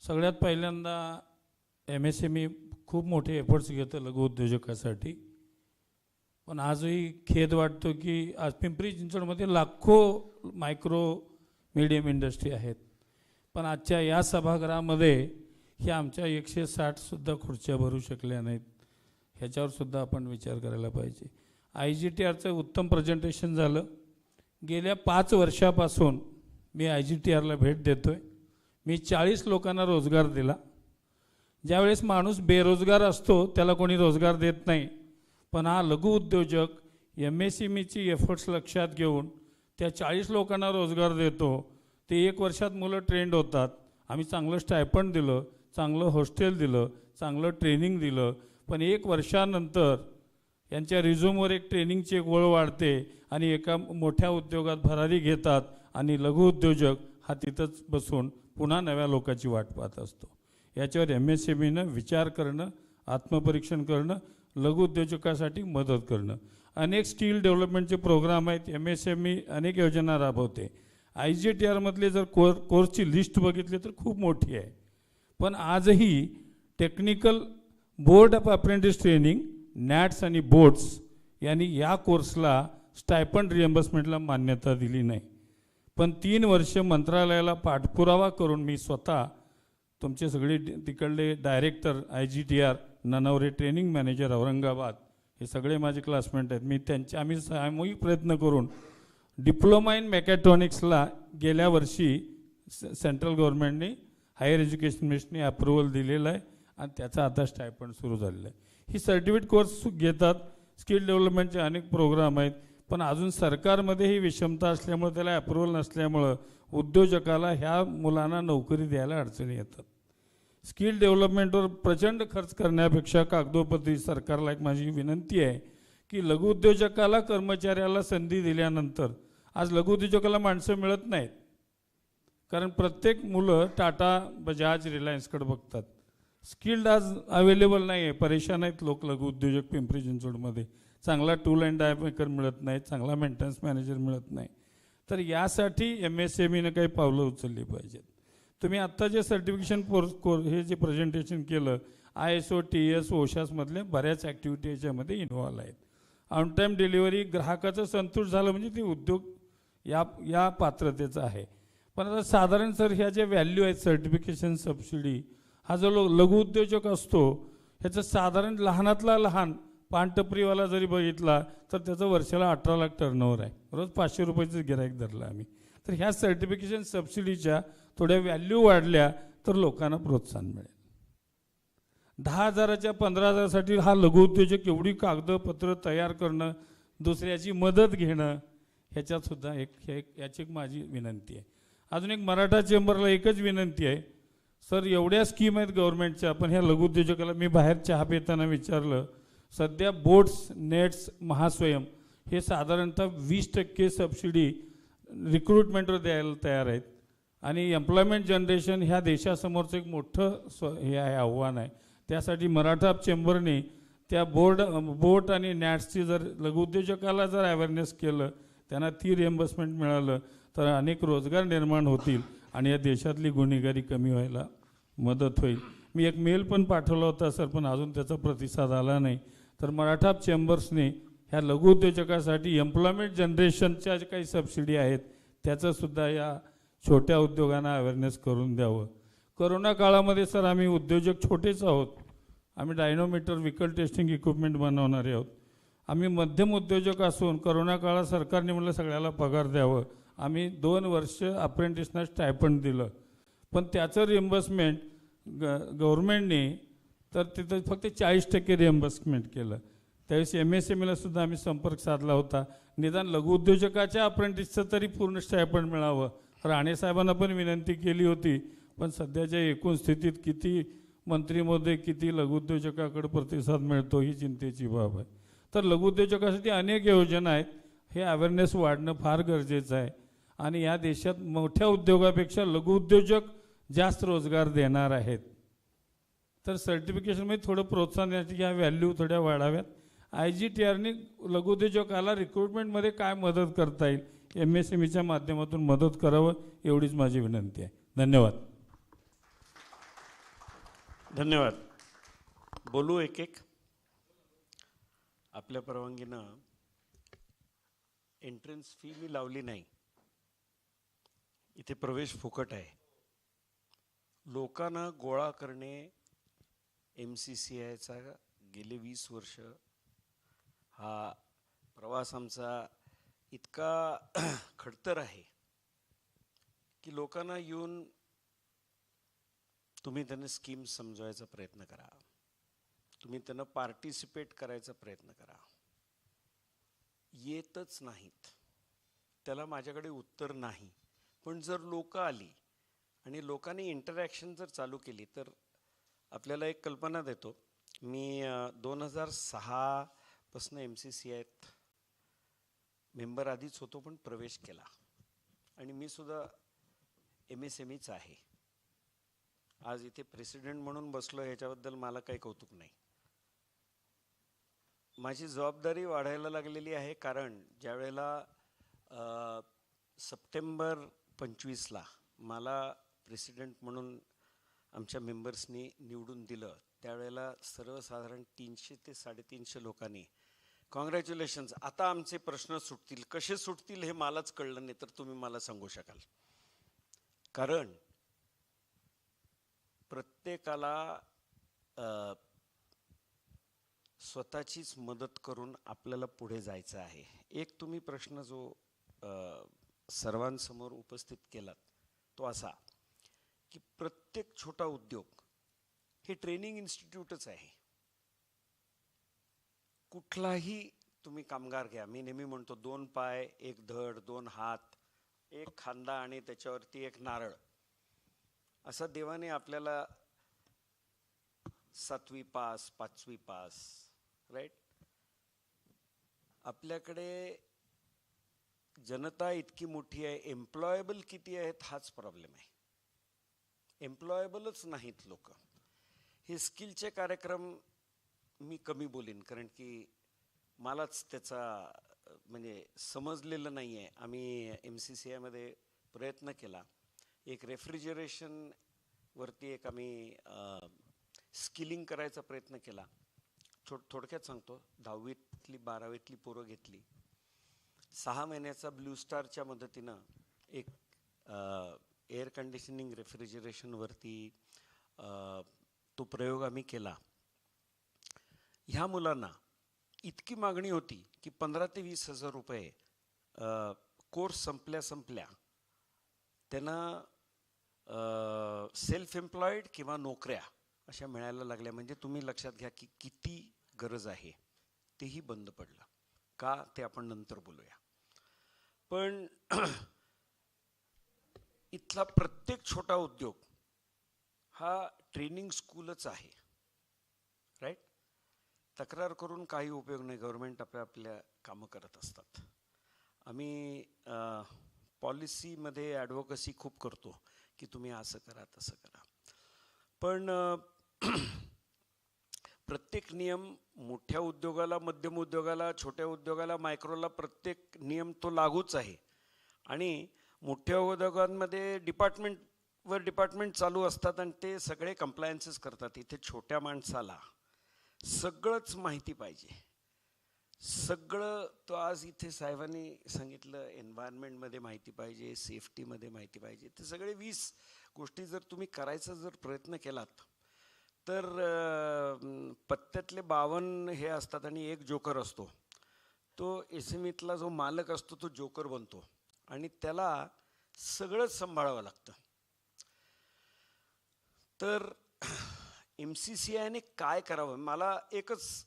सगळ्यात पहिल्यांदा MSME खूप मोठे एफर्ट्स घेतं लघु उद्योजकासाठी, पण आजही खेद वाटतो की आज पिंपरी चिंचवडमध्ये लाखो मायक्रो मीडियम इंडस्ट्री आहेत, पण आजच्या या सभागृहामध्ये ह्या आमच्या 160 सुद्धा खुर्च्या भरू शकल्या नाहीत. ह्याच्यावर सुद्धा आपण विचार करायला पाहिजे. IGTRचं उत्तम प्रेझेंटेशन झालं. गेल्या 5 वर्षापासून मी IGTRला भेट देतोय. मी 40 लोकांना रोजगार दिला. ज्यावेळेस माणूस बेरोजगार असतो त्याला कोणी रोजगार देत नाही, पण हा लघु उद्योजक MSMEची एफर्ट्स लक्षात घेऊन त्या 40 लोकांना रोजगार देतो. ते 1 वर्षात मुलं ट्रेंड होतात. आम्ही चांगलं स्टायपंड दिलं, चांगलं हॉस्टेल दिलं, चांगलं ट्रेनिंग दिलं, पण 1 वर्षानंतर यांच्या रिझ्यूमवर एक ट्रेनिंगची एक ओळ वाढते आणि एका मोठ्या उद्योगात भरारी घेतात आणि लघु उद्योजक हा तिथंच बसून पुन्हा नव्या लोकांची वाट पाहत असतो. याच्यावर MSMEनं विचार करणं, आत्मपरीक्षण करणं, लघु उद्योजकासाठी मदत करणं. अनेक स्किल डेव्हलपमेंटचे प्रोग्राम आहेत. MSME अनेक योजना राबवते. IGTRमधले जर कोर्सची लिस्ट बघितली तर खूप मोठी आहे, पण आजही technical board of apprentice training NATS आणि बोर्ड्स यांनी या कोर्सला स्टायपंड रिएम्बर्समेंटला मान्यता दिली नाही. पण 3 वर्ष मंत्रालयाला पाठपुरावा करून मी स्वतः तुमचे सगळे तिकडले director IGTR, Nanaware training manager Aurangabad, हे सगळे माझे क्लासमेट आहेत. मी आम्ही सामूहिक प्रयत्न करून डिप्लोमा इन मेकॅट्रॉनिक्सला गेल्या वर्षी सेंट्रल गव्हर्नमेंटने हायर एज्युकेशन मिनिस्ट्रीने अप्रुव्हल दिलेलं आहे आणि त्याचा आता स्टायपंड सुरू झालेला आहे. ही सर्टिफिकेट कोर्स घेतात. स्किल डेव्हलपमेंटचे अनेक प्रोग्राम आहेत, पण अजून सरकारमध्ये ही विषमता असल्यामुळे त्याला अप्रुव्हल नसल्यामुळं उद्योजकाला ह्या मुलांना नोकरी द्यायला अडचणी येतात. स्किल डेव्हलपमेंटवर प्रचंड खर्च करण्यापेक्षा कागदोपत्री सरकारला एक माझी विनंती आहे की लघु उद्योजकाला, कर्मचाऱ्याला संधी दिल्यानंतर आज लघु उद्योजकाला माणसं मिळत नाहीत, कारण प्रत्येक मुलं टाटा, बजाज, रिलायन्सकडे बघतात. स्किल्ड आज अवेलेबल नाही आहे. परेशान आहेत लोक लघु उद्योजक पिंपरी चिंचवडमध्ये. चांगला टूल अँड डाय मेकर मिळत नाही, चांगला मेंटेनन्स मॅनेजर मिळत नाही. तर यासाठी MSMEनं काही पावलं उचलली पाहिजेत. तुम्ही आत्ता जे सर्टिफिकेशन हे जे प्रेझेंटेशन केलं, ISO, TS, OSHASमधल्या बऱ्याच ॲक्टिव्हिटी याच्यामध्ये इन्व्हॉल्व आहेत. ऑन टाईम डिलिव्हरी, ग्राहकाचं संतुष्ट झालं म्हणजे ते उद्योग या पात्रतेचा आहे. पण आता साधारण सर ह्या ज्या व्हॅल्यू आहेत सर्टिफिकेशन सबसिडी, हा जो लघु उद्योजक असतो ह्याचं साधारण लहानातला लहान पानटपरीवाला जरी बघितला तर त्याचं वर्षाला 18 लाख टर्नओव्हर आहे. रोज 500 रुपयाचं गिराईक धरलं आम्ही. तर ह्या सर्टिफिकेशन सबसिडीच्या थोड्या व्हॅल्यू वाढल्या तर लोकांना प्रोत्साहन मिळेल. 10,000च्या 15,000साठी हा लघु उद्योजक एवढी कागदपत्र तयार करणं, दुसऱ्याची मदत घेणं, ह्याच्यात सुद्धा याची एक माझी विनंती आहे. अजून एक मराठा चेंबरला एकच विनंती आहे, सर एवढ्या स्कीम आहेत गव्हर्नमेंटच्या, पण ह्या लघुउद्योजकाला मी बाहेर चहा पिताना विचारलं, सध्या बोट्स, नेट्स, महास्वयं हे साधारणतः 20% सबसिडी रिक्रुटमेंटवर द्यायला तयार आहेत. आणि एम्प्लॉयमेंट जनरेशन ह्या देशासमोरचं एक मोठं हे आहे, आव्हान आहे. त्यासाठी मराठा चेंबरने त्या बोट आणि नॅट्सची जर लघुउद्योजकाला जर अवेअरनेस केलं, त्यांना ती रिएम्बर्समेंट मिळालं तर अनेक रोजगार निर्माण होतील आणि या देशातली गुन्हेगारी कमी व्हायला मदत होईल. मी एक मेल पण पाठवला होता सर, पण अजून त्याचा प्रतिसाद आला नाही. तर मराठा चेंबर्सने ह्या लघुउद्योजकासाठी एम्प्लॉयमेंट जनरेशनच्या ज्या काही सबसिडी आहेत त्याचंसुद्धा या छोट्या उद्योगांना अवेअरनेस करून द्यावं. कोरोना काळामध्ये सर आम्ही उद्योजक छोटेच आहोत. आम्ही डायनोमीटर व्हिकल टेस्टिंग इक्विपमेंट बनवणारे आहोत. आम्ही मध्यम उद्योजक असून कोरोना काळात सरकारने म्हटलं सगळ्याला पगार द्यावं. आम्ही 2 वर्ष अप्रेंटिसना स्टायपंड दिलं, पण त्याचं रिएम्बर्समेंट गव्हर्नमेंटने तर तिथं फक्त 40% रिएम्बर्समेंट केलं. त्यावेळेस MSMEला सुद्धा आम्ही संपर्क साधला होता, निदान लघुउद्योजकाच्या अप्रेंटिसचं तरी पूर्ण स्टायपंड मिळावं. राणे साहेबांना पण विनंती केली होती, पण सध्याच्या एकूण स्थितीत किती मंत्री महोदय, किती लघुउद्योजकाकडे प्रतिसाद मिळतो ही चिंतेची बाब आहे. तर लघुउद्योजकासाठी अनेक योजना आहेत. हे अवेअरनेस वाढणं फार गरजेचं आहे. आणि या देशात मोठ्या उद्योगापेक्षा लघुउद्योजक जास्त रोजगार देणार आहेत. तर सर्टिफिकेशनमध्ये थोडं प्रोत्साहन द्यायचं की ह्या व्हॅल्यू थोड्या वाढाव्यात. IGTRने लघुउद्योजकाला रिक्रुटमेंटमध्ये काय मदत करता येईल, MSMEच्या माध्यमातून मदत करावं, एवढीच माझी विनंती आहे. धन्यवाद. धन्यवाद. बोलू एक एक. आपल्या परवानगीनं एंट्रन्स फी मी लावली नाही. इथे प्रवेश फुकट आहे. लोकांना गोळा करणे MCCIचा गेले 20 वर्ष हा प्रवास आमचा इतका खडतर आहे की लोकांना येऊन तुम्ही त्यांना स्कीम समजवायचा प्रयत्न करा, तुम्ही त्यांना पार्टिसिपेट करायचा प्रयत्न करा. येतच नाहीत. त्याला माझ्याकडे उत्तर नाही. पण जर लोक आली आणि लोकांनी इंटरॅक्शन जर चालू केली तर आपल्याला एक कल्पना देतो. मी 2006 पासून MCCIत मेंबर आधीच होतो, पण प्रवेश केला. आणि मी सुद्धा MSMEच आहे. आज इथे प्रेसिडेंट म्हणून बसलो, ह्याच्याबद्दल मला काही कौतुक नाही. माझी जबाबदारी वाढायला लागलेली आहे, कारण ज्या वेळेला सप्टेंबर 25ला मला प्रेसिडेंट म्हणून आमच्या मेंबर्सनी निवडून दिलं, त्यावेळेला सर्वसाधारण 300 ते 350 लोकांनी कॉंग्रॅच्युलेशन्स, आता आमचे प्रश्न सुटतील. कसे सुटतील हे मलाच कळलं नाही, तर तुम्ही मला सांगू शकाल. कारण प्रत्येकाला स्वतःचीच मदत करून आपल्याला पुढे जायचं आहे. एक तुम्ही प्रश्न जो सर्वांसमोर उपस्थित केलात तो असा की प्रत्येक छोटा उद्योग हे ट्रेनिंग इन्स्टिट्यूटच आहे. कुठलाही तुम्ही कामगार घ्या, मी नेहमी म्हणतो 2 पाय, 1 धड, 2 हात, 1 खांदा आणि त्याच्यावरती 1 नारळ, असा देवाने आपल्याला 7वी पास, 5वी पास, राईट. आपल्याकडे जनता इतकी मोठी आहे, एम्प्लॉयबल किती आहेत हाच प्रॉब्लेम आहे. एम्प्लॉयबलच नाहीत लोक. हे स्किलचे कार्यक्रम मी कमी बोलीन, कारण की मलाच त्याचा म्हणजे समजलेलं नाही आहे. आम्ही MCCIमध्ये प्रयत्न केला, एक रेफ्रिजरेशनवरती एक आम्ही स्किलिंग करायचा प्रयत्न केला. थोडक्यात सांगतो, 10वीतली 12वीतली पोरं घेतली. 6 महिन्याचा ब्लू स्टारच्या मदतीनं एक एअर कंडिशनिंग रेफ्रिजरेशनवरती तो प्रयोग आम्ही केला. ह्या मुलांना इतकी मागणी होती की 15 ते 20 हजार रुपये कोर्स संपल्या त्यांना सेल्फ एम्प्लॉईड किंवा नोकऱ्या अशा मिळायला लागल्या. म्हणजे तुम्ही लक्षात घ्या की किती गरज आहे. तेही बंद पडलं का ते आपण नंतर बोलूया. पण इथला प्रत्येक छोटा उद्योग हा ट्रेनिंग स्कूलच आहे, राईट. तक्रार करून काही उपयोग नाही, गव्हर्नमेंट आपल्या कामं करत असतात. आम्ही पॉलिसीमध्ये ॲडव्होकसी खूप करतो की तुम्ही असं करा तसं करा, पण प्रत्येक नियम मोठ्या उद्योगाला, मध्यम उद्योगाला, छोट्या उद्योगाला, मायक्रोला प्रत्येक नियम तो लागूच आहे. आणि मोठ्या उद्योगांमध्ये डिपार्टमेंट चालू असतात आणि ते सगळे कंप्लायन्सेस करतात. इथे छोट्या माणसाला सगळंच माहिती पाहिजे, सगळं. तो आज इथे साहेबांनी सांगितलं एन्व्हायरमेंटमध्ये माहिती पाहिजे, सेफ्टीमध्ये माहिती पाहिजे. ते सगळे 20 गोष्टी जर तुम्ही करायचा जर प्रयत्न केलात तर पत्त्यातले 52 हे असतात आणि एक जोकर असतो. तो SMEतला जो मालक असतो तो जोकर बनतो आणि त्याला सगळंच सांभाळावं लागतं. तर MCCIने काय करावं? मला एकच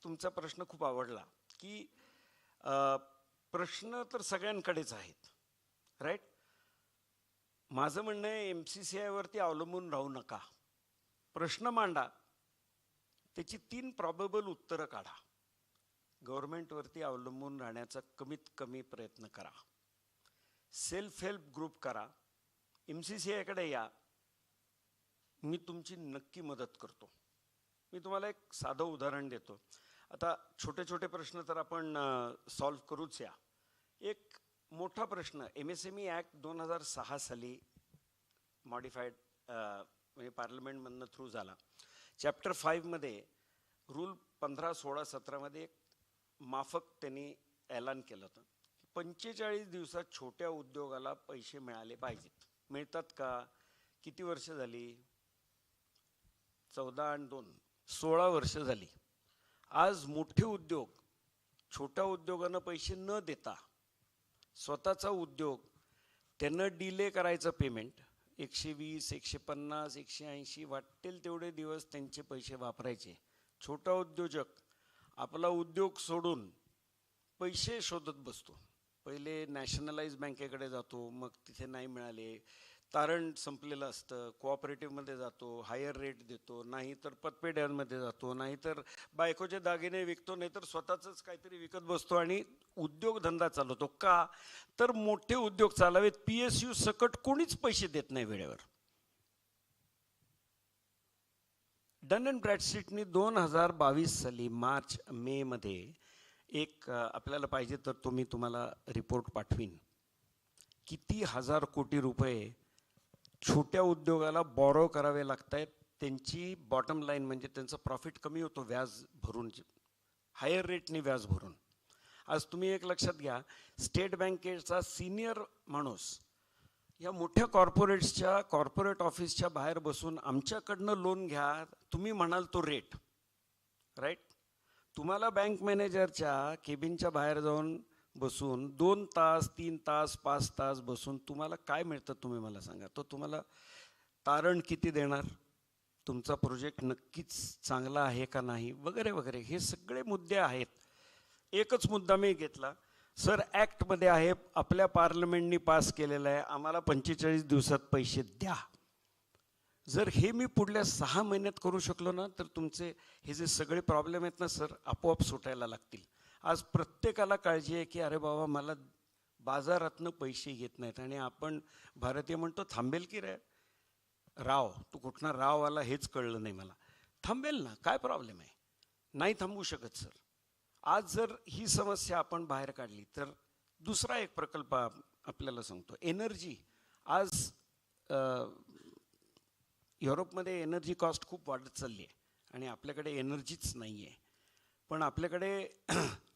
तुमचा प्रश्न खूप आवडला की प्रश्न तर सगळ्यांकडेच आहेत, राईट. माझं म्हणणं आहे MCCIवरती अवलंबून राहू नका, प्रश्न मांडा, त्याची 3 प्रॉबेबल उत्तरं काढा. गव्हर्नमेंटवरती अवलंबून राहण्याचा कमीत कमी प्रयत्न करा. सेल्फ हेल्प ग्रुप करा. MCCIकडे या, मी तुमची नक्की मदत करतो. मी तुम्हाला एक साधं उदाहरण देतो. आता छोटे छोटे प्रश्न तर आपण सॉल्व करूच या. एक मोठा प्रश्न, MSME ॲक्ट 2006 साली मॉडिफाईड म्हणजे पार्लमेंटमधनं थ्रू झाला. चॅप्टर 5मध्ये रूल 15, 16, 17मध्ये एक माफक त्यांनी ऐलान केलं होतं. 45 दिवसात छोट्या उद्योगाला पैसे मिळाले पाहिजेत. मिळतात का? किती वर्ष झाली? 14 आणि 2 16 वर्ष झाली. आज मोठे उद्योग छोट्या उद्योगांना पैसे न देता स्वतःचा उद्योग त्यांना डिले करायचं पेमेंट, 120, 150, 180 वाटेल तेवढे दिवस त्यांचे पैसे वापरायचे. छोटा उद्योजक आपला उद्योग सोडून पैसे शोधत बसतो. पहिले नॅशनलाइज बँकेकडे जातो, मग तिथे नाही मिळाले, तारण संपलेलं असतं, कोऑपरेटिव्हमध्ये जातो, हायर रेट देतो, नाही तर पतपेढ्यांमध्ये जातो, नाहीतर बायकोचे दागिने विकतो, नाहीतर स्वतःच काहीतरी विकत बसतो आणि उद्योगधंदा चालवतो. का? तर मोठे उद्योग चालवेत PSU सकट कोणीच पैसे देत नाही वेळेवर. डन अँड ब्रॅडस्ट्रीटनी 2022 साली मार्च मे मध्ये एक आपल्याला पाहिजे तर तो मी तुम्हाला रिपोर्ट पाठवीन, किती हजार कोटी रुपये छोट्या उद्योगाला बॉरो करावे लागत आहेत. त्यांची बॉटम लाईन म्हणजे त्यांचं प्रॉफिट कमी होतो व्याज भरून, हायर रेटने व्याज भरून. आज तुम्ही एक लक्षात घ्या, स्टेट बँकेचा सिनियर माणूस या मोठ्या कॉर्पोरेट्सच्या कॉर्पोरेट ऑफिसच्या बाहेर बसून आमच्याकडनं लोन घ्या, तुम्ही म्हणाल तो रेट, राईट. तुम्हाला बँक मॅनेजरच्या केबिनच्या बाहेर जाऊन बसून 2 तास, 3 तास, 5 तास बसून तुम्हाला काय मिळतं तुम्ही मला सांगा. तो तुम्हाला तारण किती देणार, तुमचा प्रोजेक्ट नक्कीच चांगला आहे का नाही, वगैरे वगैरे, हे सगळे मुद्दे आहेत. एकच मुद्दा मी घेतला, सर ॲक्टमध्ये आहे, आपल्या पार्लमेंटनी पास केलेलं आहे, आम्हाला 45 दिवसात पैसे द्या. जर हे मी पुढल्या 6 महिन्यात करू शकलो ना तर तुमचे हे जे सगळे प्रॉब्लेम आहेत ना सर आपोआप सुटायला लागतील. आज प्रत्येकाला काळजी आहे की अरे बाबा मला बाजारातनं पैसे येत नाहीत, आणि आपण भारतीय म्हणतो थांबेल की रे राव, तू कुठला राव आला हेच कळलं नाही मला. थांबेल ना, काय प्रॉब्लेम आहे? नाही थांबू शकत सर. आज जर ही समस्या आपण बाहेर काढली तर दुसरा एक प्रकल्प आपल्याला सांगतो, एनर्जी. आज युरोपमध्ये एनर्जी कॉस्ट खूप वाढत चालली आहे आणि आपल्याकडे एनर्जीच नाही आहे. पण आपल्याकडे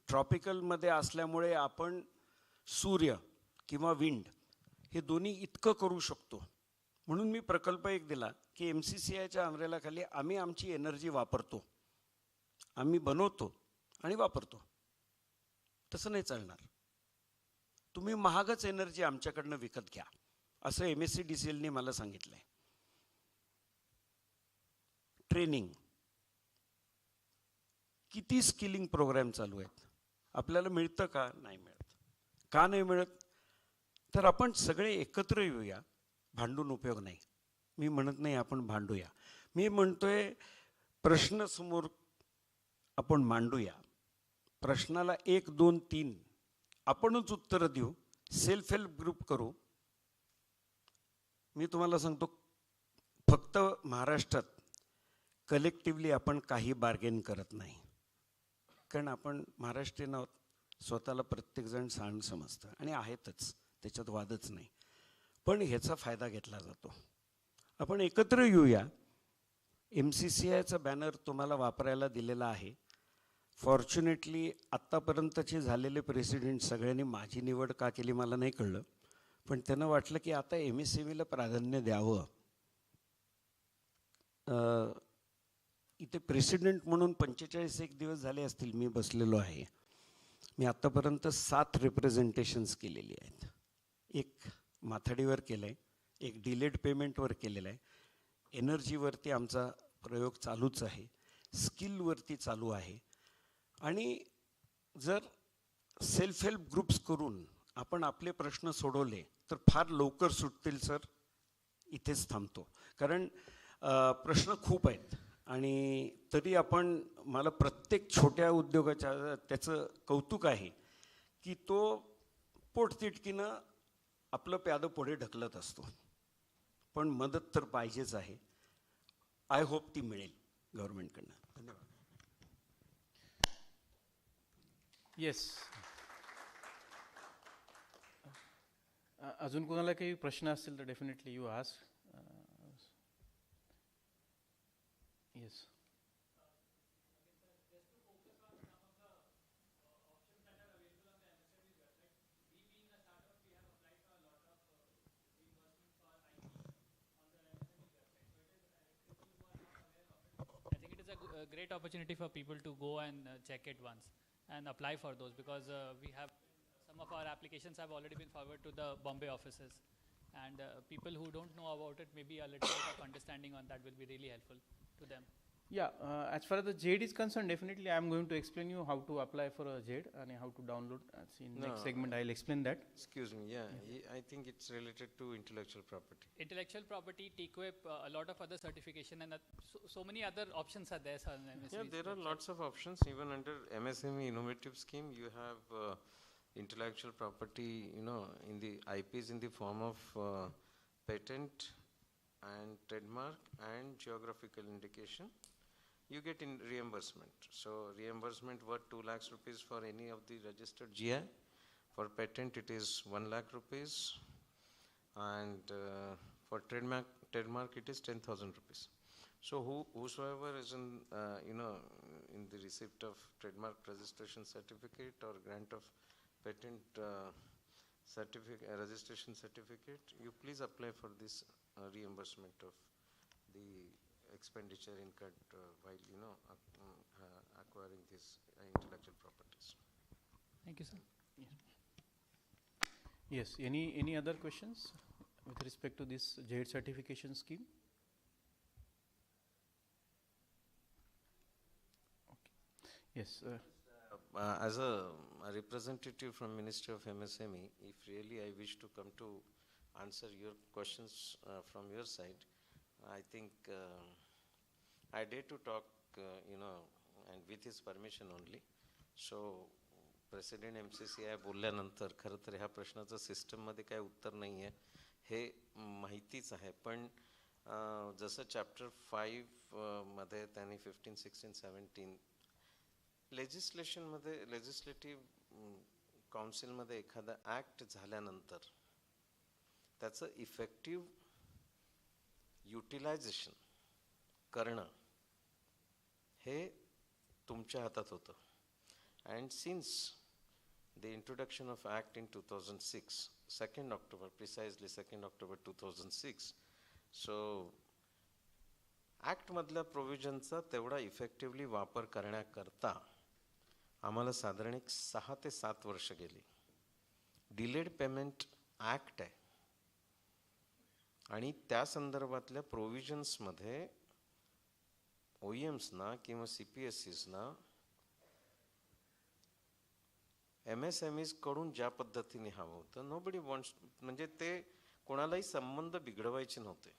ट्रॉपिकलमध्ये असल्यामुळे आपण सूर्य किंवा विंड हे दोन्ही इतकं करू शकतो. म्हणून मी प्रकल्प एक दिला की MCCIच्या अमरेलाखाली आम्ही आमची एनर्जी वापरतो, आम्ही बनवतो आणि वापरतो. तसं नाही चालणार. तुम्ही महागच एनर्जी आमच्याकडनं विकत घ्या, असं MSCDCLने मला सांगितलं आहे. ट्रेनिंग, किती स्किलिंग प्रोग्राम चालू आहेत, आपल्याला मिळतं का? नाही मिळत. का नाही मिळत? तर आपण सगळे एकत्र येऊया, भांडून उपयोग नाही. मी म्हणत नाही आपण भांडूया, मी म्हणतोय प्रश्न समोर आपण मांडूया, प्रश्नाला 1, 2, 3 आपणच उत्तर देऊ, सेल्फ हेल्प ग्रुप करू. मी तुम्हाला सांगतो, फक्त महाराष्ट्रात कलेक्टिव्हली आपण काही बार्गेन करत नाही, कारण आपण महाराष्ट्रीयन आहोत, स्वतःला प्रत्येकजण सहान समजतं आणि आहेतच, त्याच्यात वादच नाही. पण ह्याचा फायदा घेतला जातो. आपण एकत्र येऊया. MCCIचा बॅनर तुम्हाला वापरायला दिलेला आहे. फॉर्च्युनेटली आत्तापर्यंतचे झालेले प्रेसिडेंट सगळ्यांनी माझी निवड का केली मला नाही कळलं, पण त्यांना वाटलं की आता MSMEला प्राधान्य द्यावं. इथे प्रेसिडेंट म्हणून 45 दिवस झाले असतील मी बसलेलो आहे. मी आत्तापर्यंत 7 रिप्रेझेंटेशन्स केलेली आहेत. एक माथाडीवर केलं आहे, एक डिलेड पेमेंटवर केलेलं आहे, एनर्जीवरती आमचा प्रयोग चालूच आहे, स्किलवरती चालू आहे. आणि जर सेल्फ हेल्प ग्रुप्स करून आपण आपले प्रश्न सोडवले तर फार लवकर सुटतील सर. इथेच थांबतो, कारण प्रश्न खूप आहेत. आणि तरी आपण, मला प्रत्येक छोट्या उद्योगाच्या त्याचं कौतुक आहे की तो पोटतिटकीनं आपलं प्यादं पुढे ढकलत असतो, पण मदत तर पाहिजेच आहे. आय होप ती मिळेल गव्हर्नमेंटकडनं. धन्यवाद. येस, अजून कोणाला काही प्रश्न असतील तर definitely you ask. Yes. A great opportunity for people to go and check it once and apply for those, because we have some of our applications have already been forwarded to the Bombay offices, and people who don't know about it, maybe a little bit of understanding on that will be really helpful to them. Yeah, as far as the JADE is concerned, definitely I am going to explain you how to apply for a JADE and how to download. In next segment, I'll explain that. Excuse me, I think it's related to intellectual property. Intellectual property, TQIP, a lot of other certification, and so many other options are there, sir. Yeah, there are lots of options. Even under MSME Innovative Scheme, you have intellectual property, in the IPs in the form of patent and trademark and geographical indication. You get in reimbursement. So reimbursement worth 2 lakhs rupees for any of the registered GI. For patent it is 1 lakh rupees, and for trademark it is 10,000 rupees. So whosoever is in in the receipt of trademark registration certificate or grant of patent registration certificate, you please apply for this reimbursement of the expenditure incurred while acquiring these intellectual properties. Thank you, sir. Yes. Any other questions with respect to this JADE certification scheme? Okay. Yes. As a representative from Ministry of MSME, if really I wish to come to answer your questions from your side, I think I dare to talk, and with his permission only. So, President MCCIA बोलल्यानंतर खरं तर ह्या प्रश्नाचं सिस्टममध्ये काय उत्तर नाही आहे हे माहितीच आहे. पण जसं चॅप्टर 5 मध्ये त्यांनी 15, 16, 17 लेजिस्लेटिव्ह काउन्सिलमध्ये एखादा ॲक्ट झाल्यानंतर त्याचं इफेक्टिव्ह युटिलायझेशन करणं हे तुमच्या हातात होतं. And since the introduction of act in 2006, 2 October, precisely 2 October 2006, सो ॲक्टमधल्या प्रोव्हिजनचा तेवढा इफेक्टिव्हली वापर करण्याकरता आम्हाला साधारण 6 ते 7 वर्ष गेली. डिलेड पेमेंट ॲक्ट आहे आणि त्या संदर्भातल्या प्रोव्हिजन्समध्ये OEMsना किंवा CPSEsना MSMEs कडून ज्या पद्धतीने हवं होतं, नोबडी वॉन्ट्स, म्हणजे ते कोणालाही संबंध बिघडवायचे नव्हते.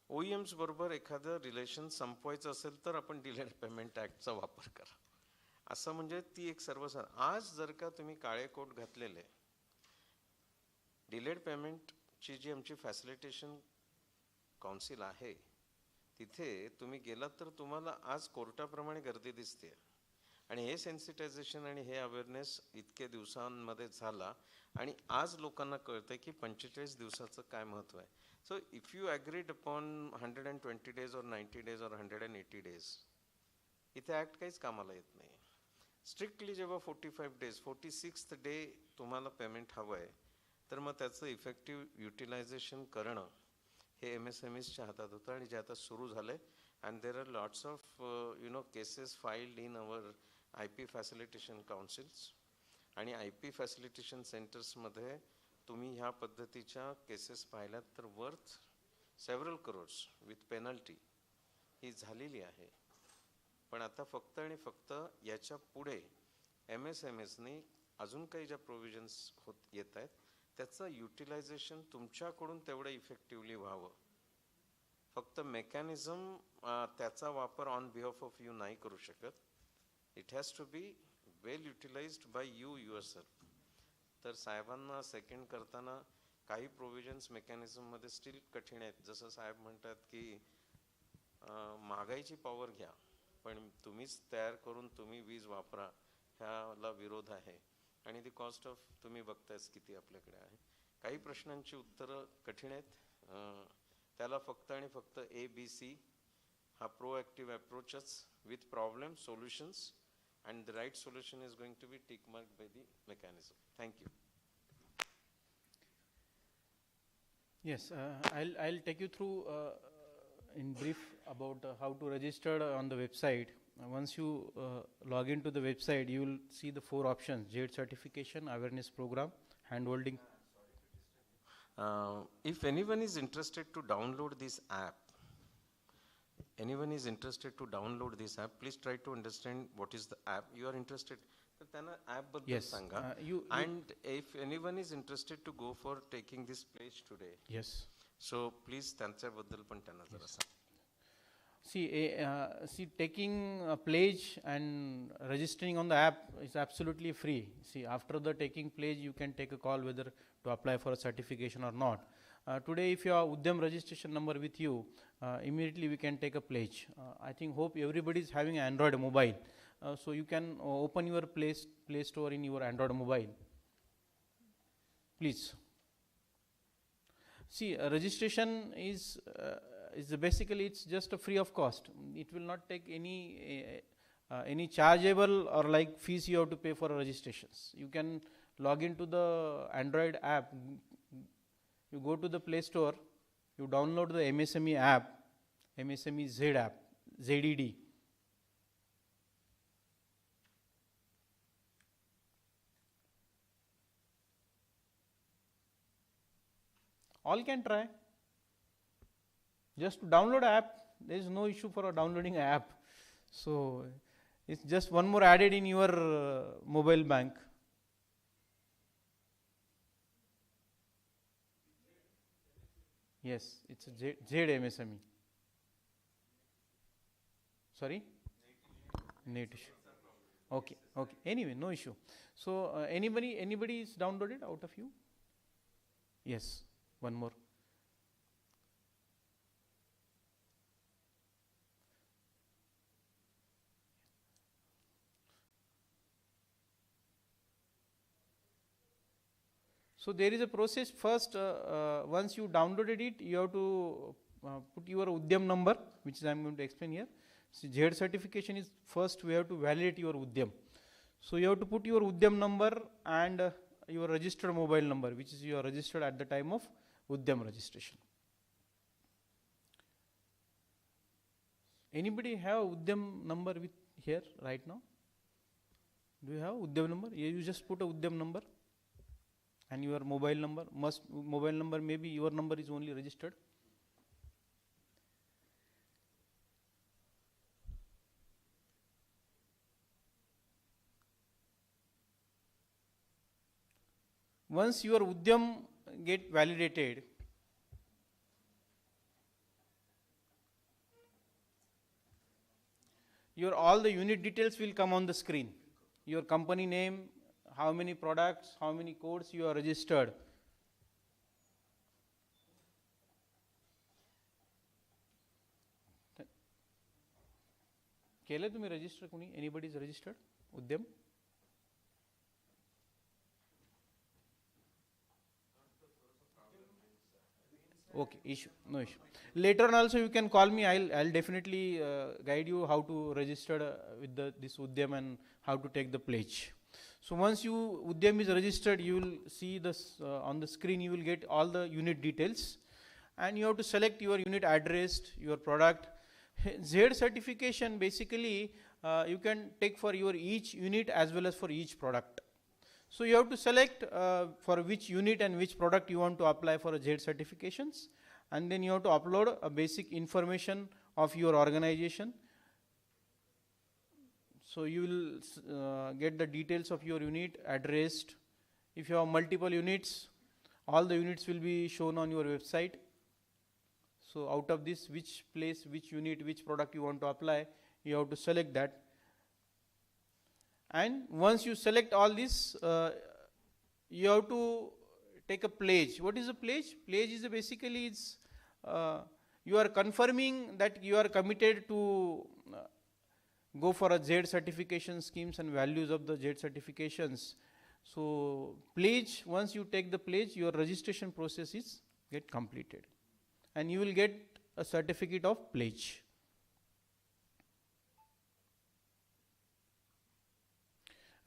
OEMs बरोबर एखादं रिलेशन संपवायचं असेल तर आपण डिलेड पेमेंट ॲक्टचा वापर करा. असं म्हणजे ती एक आज जर का तुम्ही काळे कोट घातलेले डिलेड पेमेंटची जी आमची फॅसिलिटेशन काउन्सिल आहे तिथे तुम्ही गेलात तर तुम्हाला आज कोर्टाप्रमाणे गर्दी दिसते. आणि हे सेन्सिटायझेशन आणि हे अवेअरनेस इतके दिवसांमध्ये झाला आणि आज लोकांना कळतंय की 45 दिवसाचं काय महत्त्व आहे. So if you agreed upon 120 days or 90 days or 180 days इथे ॲक्ट काहीच कामाला येत नाही. स्ट्रिक्टली जेव्हा 45 days 46th डे तुम्हाला पेमेंट हवं आहे तर मग त्याचं इफेक्टिव्ह युटिलायझेशन करणं हे MSMEsच्या हातात होतं आणि जे आता सुरू झालं आहे. And there are lots of cases filed in our IP facilitation councils आणि IP फॅसिलिटेशन सेंटर्समध्ये तुम्ही ह्या पद्धतीच्या केसेस पाहिल्यात तर worth several crores with penalty ही झालेली आहे. पण आता फक्त आणि फक्त याच्या पुढे MSMEsनी अजून काही ज्या प्रोव्हिजन्स येत आहेत त्याचं युटिलायझेशन तुमच्याकडून तेवढं इफेक्टिव्हली व्हावं. फक्त मेकॅनिझम त्याचा वापर ऑन बिहाफ ऑफ यू नाही करू शकत. It has to be well utilised by you yourself. तर साहेबांना सेकंड करताना काही प्रोव्हिजन्स मेकॅनिझममध्ये स्टील कठीण आहेत. जसं साहेब म्हणतात की महागाईची पॉवर घ्या पण तुम्हीच तयार करून तुम्ही वीज वापरा ह्याला विरोध आहे आणि ती कॉस्ट ऑफ तुम्ही बघतायच किती आपल्याकडे आहे. काही प्रश्नांची उत्तरं कठीण आहेत. त्याला फक्त आणि फक्त ABC हा प्रोॲक्टिव्ह अप्रोचच with problem solutions and the right solution is going to be tick marked by the mechanism. Thank you. Yes, I'll take you through in brief about how to register on the website. Once you log into the website, you will see the 4 options: JADE certification, awareness program, handholding. If anyone is interested to download this app, please try to understand what is the app. You are interested, तर त्यांना app बद्दल सांगा. And if anyone is interested to go for taking this pledge today, yes. So please त्यांच्याबद्दल पण त्यांना जरा सांगा. See, taking a pledge and registering on the app is absolutely free. See, after the taking pledge, you can take a call whether to apply for a certification or not. Today, if you have Udyam registration number with you, immediately we can take a pledge. Hope everybody is having an Android mobile. So you can open your Play Store in your Android mobile. Please. See, registration is basically it's just a free of cost. It will not take any chargeable or like fees you have to pay for registrations. You can log into the Android app. You go to the Play Store, you download the MSME app, MSME Z app, ZED. All can try. Just to download an app, there is no issue for downloading an app. So it's just one more added in your mobile bank. Yes, it's a JADE MSME. Sorry? Net issue. Okay. Anyway, no issue. So anybody is downloaded out of you? Yes, one more. So there is a process. First, once you downloaded it, you have to put your Udyam number, which I am going to explain here. So JADE certification is first we have to validate your Udyam. So you have to put your Udyam number and your registered mobile number, which is you are registered at the time of Udyam registration. Anybody have Udyam number with here right now? Do you have Udyam number? You just put a Udyam number. And your mobile number, maybe your number is only registered. Once your Udyam get validated, your all the unit details will come on the screen. Your company name, how many products, how many codes you are registered. केले तुम्ही register कोणी? Anybody is registered? उद्यम? Okay, issue, no issue. Later on also you can call me. I'll definitely guide you how to register with this Udyam and how to take the pledge. So once you Udyam is registered, you will see this on the screen. You will get all the unit details, and you have to select your unit address, your product. Z certification basically you can take for your each unit as well as for each product. So you have to select for which unit and which product you want to apply for a Z certifications, and then you have to upload a basic information of your organization. So you will get the details of your unit addressed. If you have multiple units, all the units will be shown on your website. So out of this, which place, which unit, which product you want to apply, you have to select that. And once you select all this, you have to take a pledge. What is a pledge? Pledge is basically you are confirming that you are committed to go for a Z certification schemes and values of the Z certifications. So pledge, once you take the pledge, your registration process is get completed, and you will get a certificate of pledge.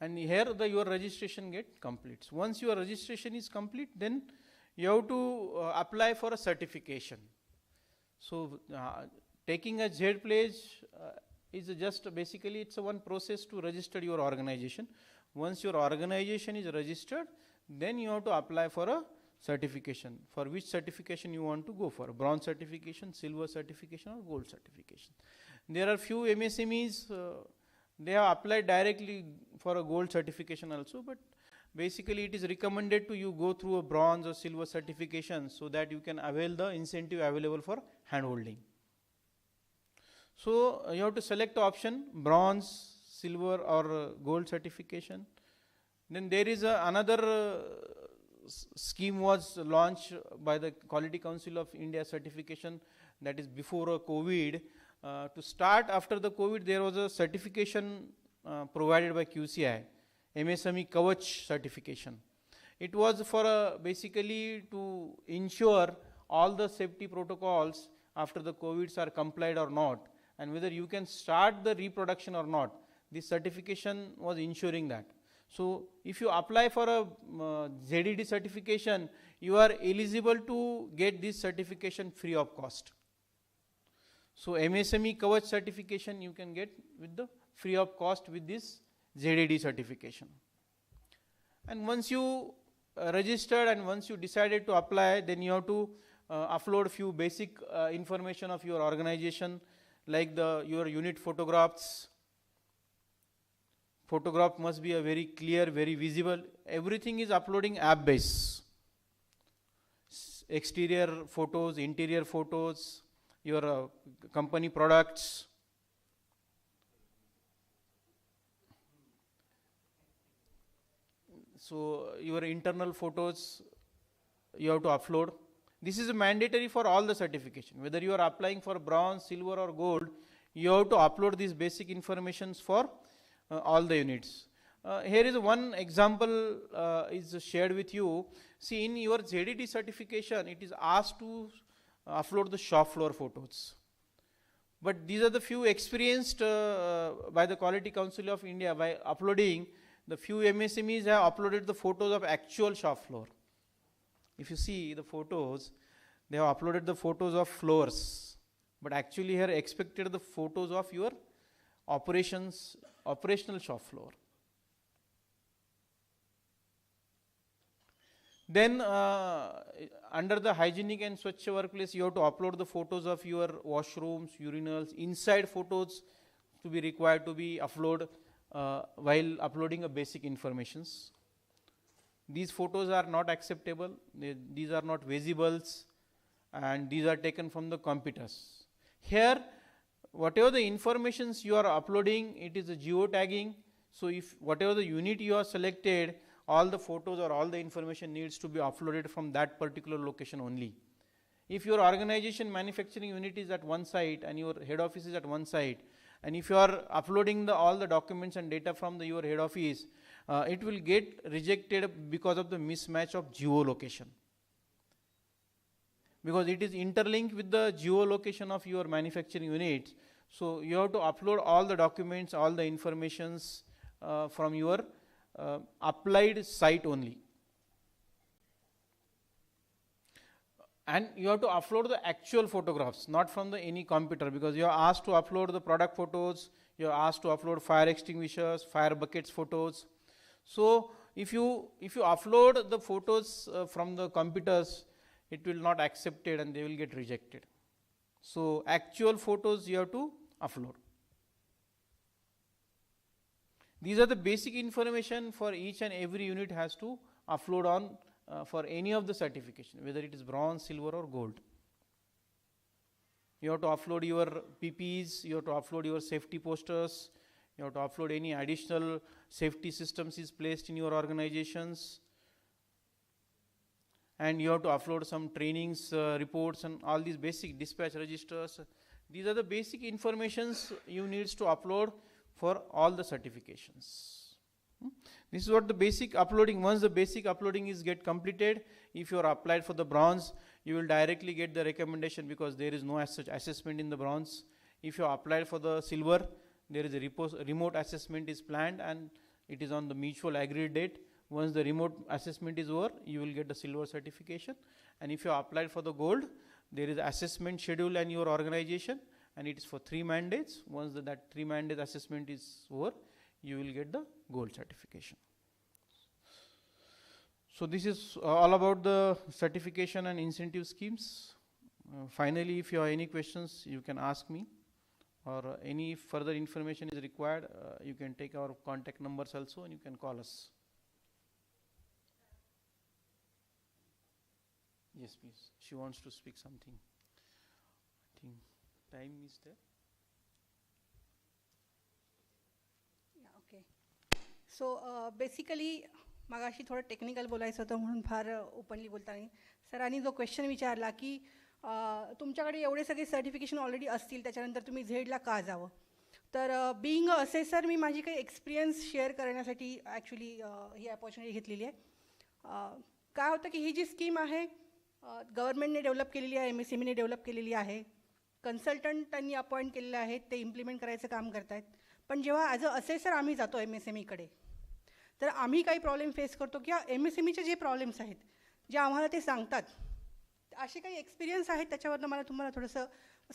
And here your registration get completes. Once your registration is complete, then you have to apply for a certification. So taking a Z pledge is just basically it's a one process to register your organization. Once your organization is registered, then you have to apply for a certification. For which certification you want to go for? Bronze certification, silver certification, or gold certification. There are few MSMEs. They have applied directly for a gold certification also, but basically it is recommended to you go through a bronze or silver certification so that you can avail the incentive available for handholding. So you have to select the option bronze, silver or gold certification. Then there is another scheme was launched by the Quality Council of India certification, that is before COVID. To start after the COVID, there was a certification provided by QCI, MSME Kavach certification. It was for basically to ensure all the safety protocols after the COVIDs are complied or not, and whether you can start the reproduction or not. This certification was ensuring that. So if you apply for a ZED certification, you are eligible to get this certification free of cost. So MSME Kavach certification you can get with the free of cost with this ZED certification. And once you registered and once you decided to apply, then you have to upload few basic information of your organization, like your unit photographs. Photograph must be a very clear, very visible. Everything is uploading app based. Exterior photos, interior photos, your company products. So your internal photos you have to upload. This is mandatory for all the certification. Whether you are applying for bronze, silver or gold, you have to upload these basic informations for all the units. Here is one example is shared with you. See, in your ZED certification, it is asked to upload the shop floor photos. But these are the few experienced by the Quality Council of India by uploading. The few MSMEs have uploaded the photos of actual shop floor. If you see the photos, they have uploaded the photos of floors. But actually here expected the photos of your operational shop floor. Then under the hygienic and Swachh workplace, you have to upload the photos of your washrooms, urinals, inside photos to be required to be uploaded while uploading a basic informations. These photos are not acceptable, these are not visibles, and these are taken from the computers. Here whatever the informations you are uploading, it is a geotagging. So if whatever the unit you are selected, all the photos or all the information needs to be uploaded from that particular location only. If your organization manufacturing unit is at one site and your head office is at one site, and if you are uploading all the documents and data from your head office, it will get rejected because of the mismatch of geolocation. Because it is interlinked with the geolocation of your manufacturing units. So you have to upload all the documents, all the informations from your applied site only. And you have to upload the actual photographs, not from any computer, because you are asked to upload the product photos, you are asked to upload fire extinguishers, fire buckets photos. So if you upload the photos from the computers, it will not accepted and they will get rejected. So actual photos you have to upload. These are the basic information for each and every unit has to upload on for any of the certification, whether it is bronze, silver or gold. You have to upload your PPEs, you have to upload your safety posters, you have to upload any additional safety systems is placed in your organizations, and you have to upload some trainings, reports and all these basic dispatch registers. These are the basic informations you need to upload for all the certifications. This is what the basic uploading. Once the basic uploading is get completed, if you are applied for the bronze, you will directly get the recommendation because there is no as such assessment in the bronze. If you are applied for the silver, there is a remote assessment is planned and it is on the mutual agreed date. Once the remote assessment is over, you will get the silver certification. And if you are applied for the gold, there is assessment schedule in your organization and it is for 3 mandates. Once that 3 mandate assessment is over, you will get the gold certification. So this is all about the certification and incentive schemes. Finally, if you have any questions, you can ask me, or any further information is required, you can take our contact numbers also and you can call us. Yes, please. She wants to speak something. I think time is there. So basically मगाशी थोडं technical बोलायचं होतं म्हणून फार openly बोलता नाही. सरांनी जो question विचारला की तुमच्याकडे एवढे सगळे सर्टिफिकेशन ऑलरेडी असतील त्याच्यानंतर तुम्ही झेडला का जावं, तर बिईंग अ असेसर मी माझी काही एक्सपिरियन्स शेअर करण्यासाठी ॲक्च्युली ही अपॉर्च्युनिटी घेतलेली आहे. काय होतं की ही जी स्कीम आहे गव्हर्नमेंटने डेव्हलप केलेली आहे, MSMEने डेव्हलप केलेली आहे, कन्सल्टंटांनी अपॉइंट केलेले आहेत, ते इम्प्लिमेंट करायचं काम करत आहेत. पण जेव्हा ॲज अ असेसर आम्ही जातो MSMEकडे, तर आम्ही काही प्रॉब्लेम फेस करतो किंवा MSMEचे जे प्रॉब्लेम्स आहेत जे आम्हाला ते सांगतात, असे काही एक्सपिरियन्स आहेत त्याच्यावरनं मला तुम्हाला थोडंसं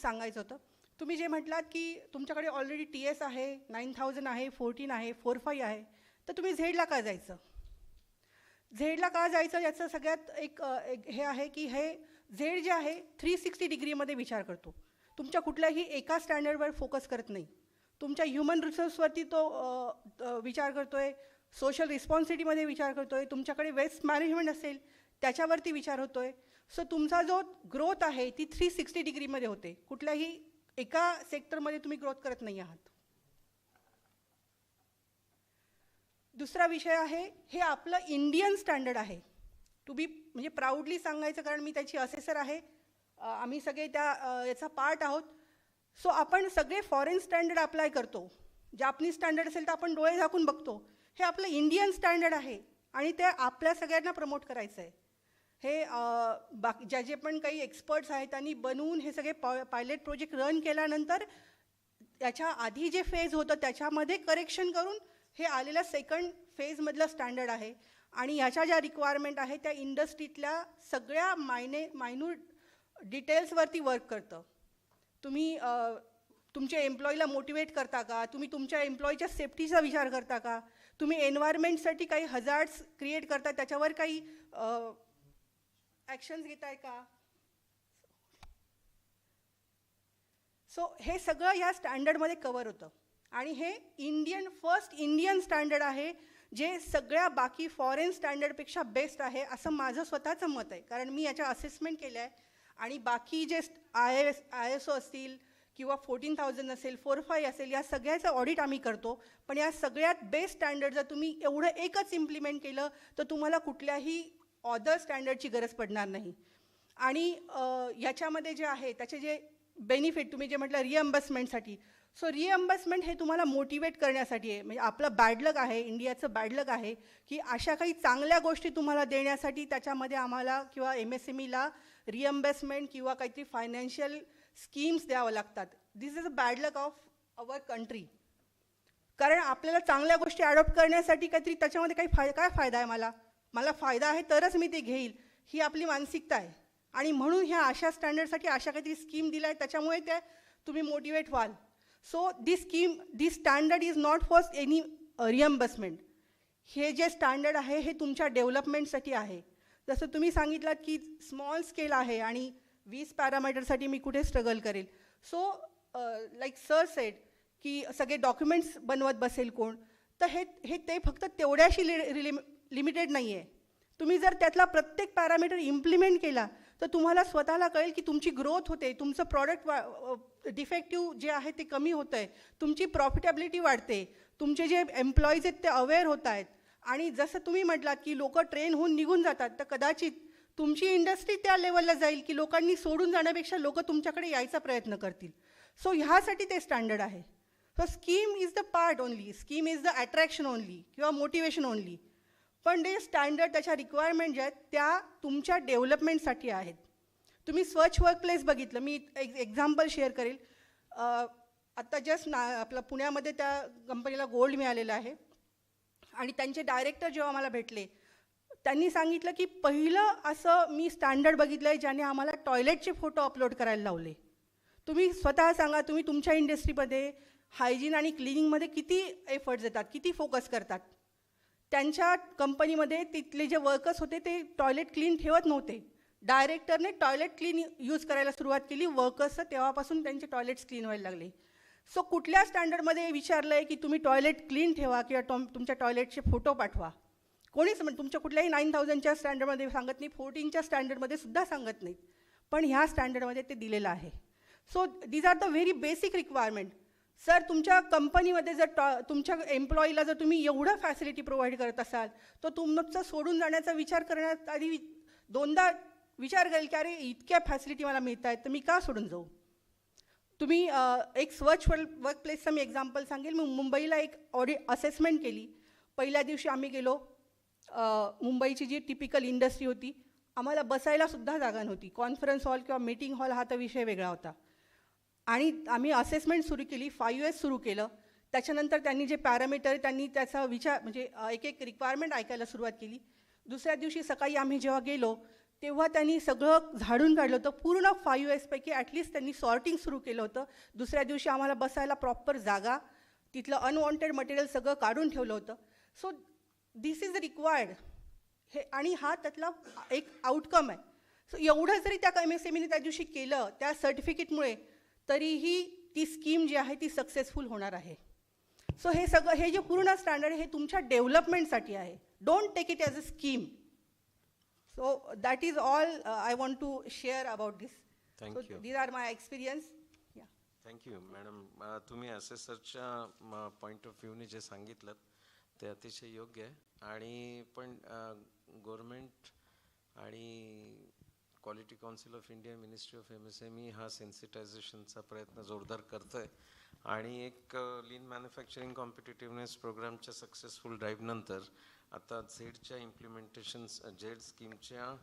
सांगायचं होतं. तुम्ही जे म्हटलात की तुमच्याकडे ऑलरेडी TS आहे, 9000 आहे, 14 आहे, 45 आहे, तर तुम्ही झेडला का जायचं? झेडला का जायचं याचं सगळ्यात एक हे आहे की हे झेड जे आहे 360 डिग्रीमध्ये विचार करतो. तुमच्या कुठल्याही एका स्टँडर्डवर फोकस करत नाही. तुमच्या ह्युमन रिसोर्सवरती तो विचार करतो आहे, सोशल रिस्पॉन्सिबिलिटीमध्ये विचार करतो आहे, तुमच्याकडे वेस्ट मॅनेजमेंट असेल त्याच्यावरती विचार होतो आहे. सो तुमचा जो ग्रोथ आहे ती 360 डिग्रीमध्ये होते. कुठल्याही एका सेक्टरमध्ये तुम्ही ग्रोथ करत नाही आहात. दुसरा विषय आहे, हे आपलं इंडियन स्टँडर्ड आहे. टू बी म्हणजे प्राऊडली सांगायचं, कारण मी त्याची असेसर आहे, आम्ही सगळे त्या याचा पार्ट आहोत. सो आपण सगळे फॉरेन स्टँडर्ड अप्लाय करतो. जापनीज स्टँडर्ड असेल तर आपण डोळे झाकून बघतो. हे आपलं इंडियन स्टँडर्ड आहे आणि ते आपल्या सगळ्यांना प्रमोट करायचं आहे. हे बाकी जे पण काही एक्सपर्ट्स आहेत त्यांनी बनवून हे सगळे पायलट प्रोजेक्ट रन केल्यानंतर त्याच्या आधी जे फेज होतं त्याच्यामध्ये करेक्शन करून हे आलेल्या सेकंड फेजमधलं स्टँडर्ड आहे. आणि ह्याच्या ज्या रिक्वायरमेंट आहे त्या इंडस्ट्रीतल्या सगळ्या मायन्यूट डिटेल्सवरती वर्क करतं. तुम्ही तुमच्या एम्प्लॉईला मोटिवेट करता का? तुम्ही तुमच्या एम्प्लॉईच्या सेफ्टीचा विचार करता का? तुम्ही एन्व्हायरमेंटसाठी काही हजार्ड्स क्रिएट करता त्याच्यावर काही ॲक्शन्स घेताय का? सो हे सगळं ह्या स्टँडर्डमध्ये कवर होतं. आणि हे फर्स्ट इंडियन स्टँडर्ड आहे जे सगळ्या बाकी फॉरेन स्टँडर्डपेक्षा बेस्ट आहे असं माझं स्वतःचं मत आहे. कारण मी याच्या असेसमेंट केलं आहे आणि बाकी जे ISO असतील किंवा 14,000 असेल, 4-5 असेल, या सगळ्याचं ऑडिट आम्ही करतो. पण या सगळ्यात बेस्ट स्टँडर्ड जर तुम्ही एवढं एकच इम्प्लिमेंट केलं तर तुम्हाला कुठल्याही अदर स्टँडर्डची गरज पडणार नाही. आणि याच्यामध्ये जे आहे त्याचे जे बेनिफिट तुम्ही जे म्हटलं रिएम्बर्समेंटसाठी, सो रिएम्बर्समेंट हे तुम्हाला मोटिवेट करण्यासाठी आहे. म्हणजे आपलं बॅडलक आहे, इंडियाचं बॅडलक आहे की अशा काही चांगल्या गोष्टी तुम्हाला देण्यासाठी त्याच्यामध्ये आम्हाला किंवा MSMEला रिएम्बर्समेंट किंवा काहीतरी फायनान्शियल स्कीम्स द्यावं लागतात. This is a bad luck of our country. कारण आपल्याला चांगल्या गोष्टी अडॉप्ट करण्यासाठी काहीतरी त्याच्यामध्ये काय फायदा आहे, मला फायदा आहे तरच मी ते घेईल, ही आपली मानसिकता आहे. आणि म्हणून ह्या अशा स्टँडर्डसाठी अशा काहीतरी स्कीम दिल्या आहेत, त्याच्यामुळे ते तुम्ही मोटिवेट व्हाल. So this standard is not for any reimbursement. हे जे स्टँडर्ड आहे हे तुमच्या डेव्हलपमेंटसाठी आहे. जसं तुम्ही सांगितलं की स्मॉल स्केल आहे आणि 20 पॅरामीटरसाठी मी कुठे स्ट्रगल करेल. सो लाईक सर सेड की सगळे डॉक्युमेंट्स बनवत बसेल कोण, तर हे ते फक्त तेवढ्याशी लिमिटेड नाही आहे. तुम्ही जर त्यातला प्रत्येक पॅरामीटर इम्प्लिमेंट केला तर तुम्हाला स्वतःला कळेल की तुमची ग्रोथ होते, तुमचं प्रॉडक्ट डिफेक्टिव्ह जे आहे ते कमी होतं आहे, तुमची प्रॉफिटेबिलिटी वाढते, तुमचे जे एम्प्लॉईज आहेत ते अवेअर होत आहेत. आणि जसं तुम्ही म्हटलात की लोक ट्रेन होऊन निघून जातात, तर कदाचित तुमची इंडस्ट्री त्या लेवलला जाईल की लोकांनी सोडून जाण्यापेक्षा लोक तुमच्याकडे यायचा प्रयत्न करतील. सो ह्यासाठी ते स्टँडर्ड आहे. So scheme is the part only, scheme is the attraction only किंवा मोटिवेशन ओनली. पण ते स्टँडर्ड त्याच्या रिक्वायरमेंट ज्या आहेत त्या तुमच्या डेव्हलपमेंटसाठी आहेत. तुम्ही स्वच्छ वर्कप्लेस बघितलं, मी एक एक्झाम्पल शेअर करेल. आत्ता जस्ट आपलं पुण्यामध्ये त्या कंपनीला गोल्ड मिळालेलं आहे. आणि त्यांचे डायरेक्टर जेव्हा आम्हाला भेटले त्यांनी सांगितलं की पहिलं असं मी स्टँडर्ड बघितलं आहे ज्याने आम्हाला टॉयलेटचे फोटो अपलोड करायला लावले. तुम्ही स्वतः सांगा, तुम्ही तुमच्या इंडस्ट्रीमध्ये हायजीन आणि क्लिनिंगमध्ये किती एफर्ट्स देतात, किती फोकस करतात. त्यांच्या कंपनीमध्ये तिथले जे वर्कर्स होते ते टॉयलेट क्लीन ठेवत नव्हते. डायरेक्टरने टॉयलेट क्लीन यूज करायला सुरुवात केली वर्कर्सचं, तेव्हापासून त्यांचे टॉयलेट्स क्लीन व्हायला लागले. सो कुठल्या स्टँडर्डमध्ये विचारलं आहे की तुम्ही टॉयलेट क्लीन ठेवा किंवा तुमच्या टॉयलेटचे फोटो पाठवा, कोणीच तुमच्या कुठल्याही 9,000च्या स्टँडर्डमध्ये सांगत नाही, 14च्या स्टँडर्डमध्ये सुद्धा सांगत नाहीत. पण ह्या स्टँडर्डमध्ये ते दिलेलं आहे. So these are the very basic requirement. Sir तुमच्या कंपनीमध्ये जर तुमच्या एम्प्लॉईला जर तुम्ही एवढं फॅसिलिटी प्रोव्हाइड करत असाल तर तुमचं सोडून जाण्याचा विचार करण्यात आधी दोनदा विचार करेल की अरे इतक्या फॅसिलिटी मला मिळत आहेत तर मी का सोडून जाऊ. तुम्ही एक स्वच्छ वर्कप्लेसचं मी एक्झाम्पल सांगेल. मी मुंबईला एक असेसमेंट केली. पहिल्या दिवशी आम्ही गेलो, मुंबईची जी टिपिकल इंडस्ट्री होती, आम्हाला बसायलासुद्धा जागा नव्हती. कॉन्फरन्स हॉल किंवा मीटिंग हॉल हा तर विषय वेगळा होता. आणि आम्ही असेसमेंट सुरू केली, 5 years सुरू केलं. त्याच्यानंतर त्यांनी जे पॅरामीटर त्यांनी त्याचा विचार म्हणजे एक रिक्वायरमेंट ऐकायला सुरुवात केली. दुसऱ्या दिवशी सकाळी आम्ही जेव्हा गेलो तेव्हा त्यांनी सगळं झाडून काढलं होतं. पूर्ण 5 years पैकी ॲटलिस्ट त्यांनी सॉर्टिंग सुरू केलं होतं. दुसऱ्या दिवशी आम्हाला बसायला प्रॉपर जागा, तिथलं अनवॉन्टेड मटेरियल सगळं काढून ठेवलं होतं. सो दिस इज रिक्वायर्ड हे, आणि हा त्यातला एक आउटकम आहे. सो एवढं जरी त्या MSMEने त्या दिवशी केलं त्या सर्टिफिकेटमुळे, तरीही ती स्कीम जी आहे ती सक्सेसफुल होणार आहे. सो हे सगळं, हे जे पूर्ण स्टँडर्ड हे तुमच्या डेव्हलपमेंटसाठी आहे. Don't take it as a scheme. So that is all I want to share about this. Thank you. So these are my experience. Thank you madam. तुम्ही असेसरच्या पॉईंट ऑफ व्ह्यूने जे सांगितलं ते अतिशय योग्य आहे. आणि पण गव्हर्मेंट आणि quality council of India, ministry of MSME हा सेन्सिटायझेशनचा प्रयत्न जोरदार करतो आहे. आणि एक लीन मॅन्युफॅक्चरिंग कॉम्पिटिटिव्हनेस प्रोग्रामच्या सक्सेसफुल ड्राईव्हनंतर आता झेडच्या इम्प्लिमेंटेशन्स, झेड स्कीमच्या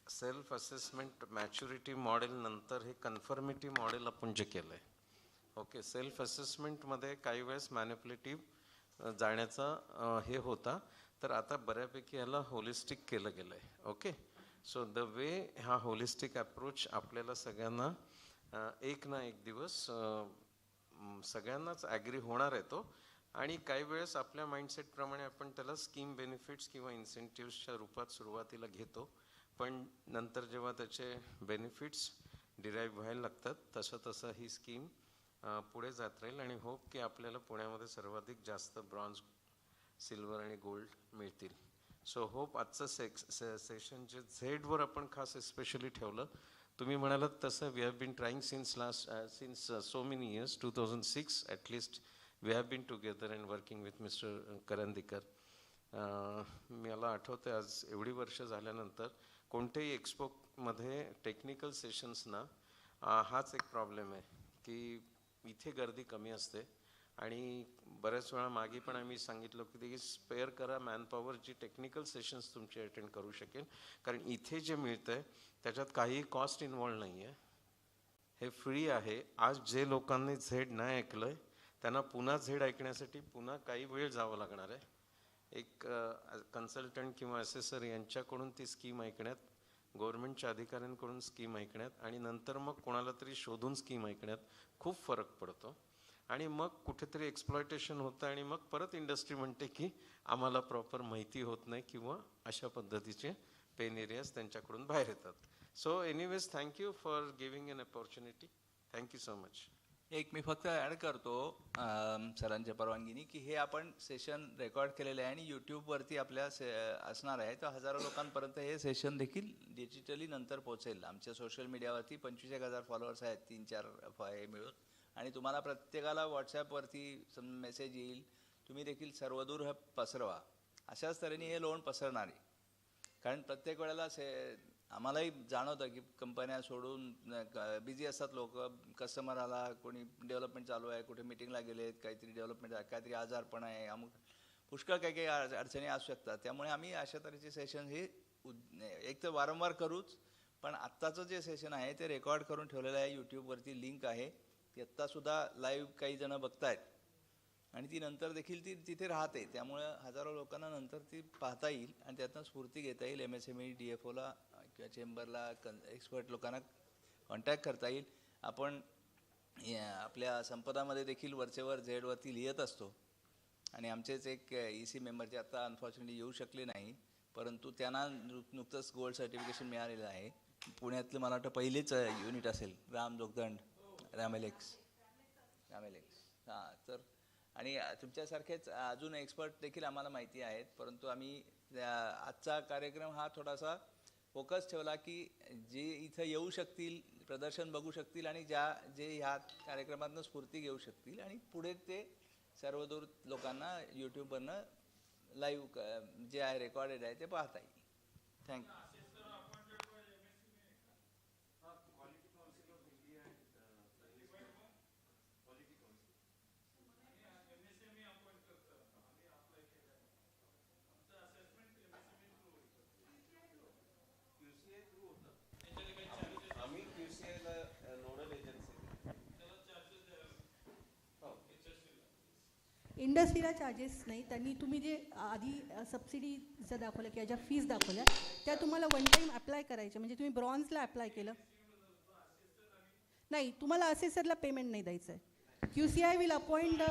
सेल्फ असेसमेंट मॅच्युरिटी मॉडेल नंतर हे कन्फर्मिटी मॉडेल आपण जे केलं आहे. ओके, सेल्फ असेसमेंटमध्ये काही वेळेस मॅनिप्युलेटिव्ह जाण्याचा हे होता, तर आता बऱ्यापैकी याला होलिस्टिक केलं गेलं आहे. ओके, सो द वे हा होलिस्टिक अप्रोच आपल्याला सगळ्यांना एक ना एक दिवस सगळ्यांनाच ॲग्री होणार आहे तो. आणि काही वेळेस आपल्या माइंडसेटप्रमाणे आपण त्याला स्कीम बेनिफिट्स किंवा इन्सेंटिव्सच्या रूपात सुरुवातीला घेतो, पण नंतर जेव्हा त्याचे बेनिफिट्स डिराईव्ह व्हायला लागतात तसं तसं ही स्कीम पुढे जात राहील. आणि होप की आपल्याला पुण्यामध्ये सर्वाधिक जास्त ब्रॉन्झ, सिल्वर आणि गोल्ड मिळतील. सो होप आजचं सेशन जे झेडवर आपण खास एस्पेशली ठेवलं तुम्ही म्हणालात तसं we have been trying since so many years, 2006 at least we have been together and working with Mr. Karandikar. मला आठवतं आज एवढी वर्ष झाल्यानंतर कोणत्याही एक्सपोमध्ये टेक्निकल सेशन्सना हाच एक प्रॉब्लेम आहे की इथे गर्दी कमी असते आणि बऱ्याच वेळा मागे पण आम्ही सांगितलं की स्पेअर करा मॅनपॉवर जी टेक्निकल सेशन्स तुमची अटेंड करू शकेल, कारण इथे जे मिळतंय त्याच्यात काही कॉस्ट इन्व्हॉल्व नाही आहे, हे फ्री आहे. आज जे लोकांनी झेड नाही ऐकलंय त्यांना पुन्हा झेड ऐकण्यासाठी पुन्हा काही वेळ जावं लागणार आहे. एक कन्सल्टंट किंवा असेसर यांच्याकडून ती स्कीम ऐकण्यात, गव्हर्नमेंटच्या अधिकाऱ्यांकडून स्कीम ऐकण्यात आणि नंतर मग कोणाला तरी शोधून स्कीम ऐकण्यात खूप फरक पडतो. आणि मग कुठेतरी एक्सप्लॉयटेशन होतं आणि मग परत इंडस्ट्री म्हणते की आम्हाला प्रॉपर माहिती होत नाही किंवा अशा पद्धतीचे पेन एरियाज त्यांच्याकडून बाहेर येतात. So anyways thank you for giving an opportunity. Thank you so much. एक मी फक्त ॲड करतो सरांच्या परवानगीने की हे आपण सेशन रेकॉर्ड केलेलं आहे आणि यूट्यूबवरती आपल्या असणार आहे, तर हजारो लोकांपर्यंत हे सेशन देखील डिजिटली नंतर पोहोचेल. आमच्या सोशल मीडियावरती 25,000 फॉलोअर्स आहेत, 3-4 हे मिळून, आणि तुम्हाला प्रत्येकाला व्हॉट्सॲपवरती मेसेज येईल. तुम्ही देखील सर्वदूर हे पसरवा. अशाच तऱ्हेने हे लोन पसरणार आहे, कारण प्रत्येक वेळेला आम्हालाही जाणवतं की कंपन्या सोडून बिझी असतात लोक, कस्टमर आला, कोणी डेव्हलपमेंट चालू आहे, कुठे मिटिंगला गेलेत, काहीतरी डेव्हलपमेंट आहे, काहीतरी आजारपण आहे, अमुक पुष्कळ काही काही अडचणी असू शकतात. त्यामुळे आम्ही अशा तऱ्हेचे सेशन हे एक तर वारंवार करूच, पण आत्ताचं जे सेशन आहे ते रेकॉर्ड करून ठेवलेलं आहे. यूट्यूबवरती लिंक आहे, ती आत्तासुद्धा लाईव्ह काही जणं बघतायत आणि ती नंतर देखील ती तिथे राहते. त्यामुळं हजारो लोकांना नंतर ती पाहता येईल आणि त्यातनं स्फूर्ती घेता येईल. MSME DFOला किंवा चेंबरला एक्सपर्ट लोकांना कॉन्टॅक्ट करता येईल. आपण आपल्या संपदामध्ये देखील वरचेवर झेडवरती लिहित असतो आणि आमचेच एक EC मेंबर जे आता अनफॉर्च्युनेटली येऊ शकले नाही, परंतु त्यांना नुकतंच गोल्ड सर्टिफिकेशन मिळालेलं आहे. पुण्यातलं मला वाटतं पहिलेच युनिट असेल, राम जोगदंड, रामेलेक्स. हां, तर आणि तुमच्यासारखेच अजून एक्सपर्ट देखील आम्हाला माहिती आहेत, परंतु आम्ही आजचा कार्यक्रम हा थोडासा फोकस ठेवला की जे इथं येऊ शकतील, प्रदर्शन बघू शकतील आणि जे ह्या कार्यक्रमातून स्फूर्ती घेऊ शकतील आणि पुढे ते सर्वदूर लोकांना यूट्यूबवरनं लाईव्ह जे आहे रेकॉर्डेड आहे ते पाहता येईल. थँक्यू. इंडस्ट्रीला चार्जेस नाही. त्यांनी तुम्ही जे आधी सबसिडी जर दाखवलं किंवा ज्या फीज दाखवल्या त्या तुम्हाला वन टाईम अप्लाय करायच्या. म्हणजे तुम्ही ब्रॉन्झला अप्लाय केलं नाही, तुम्हाला असेसरला पेमेंट नाही द्यायचं आहे. QCI विल अपॉइंट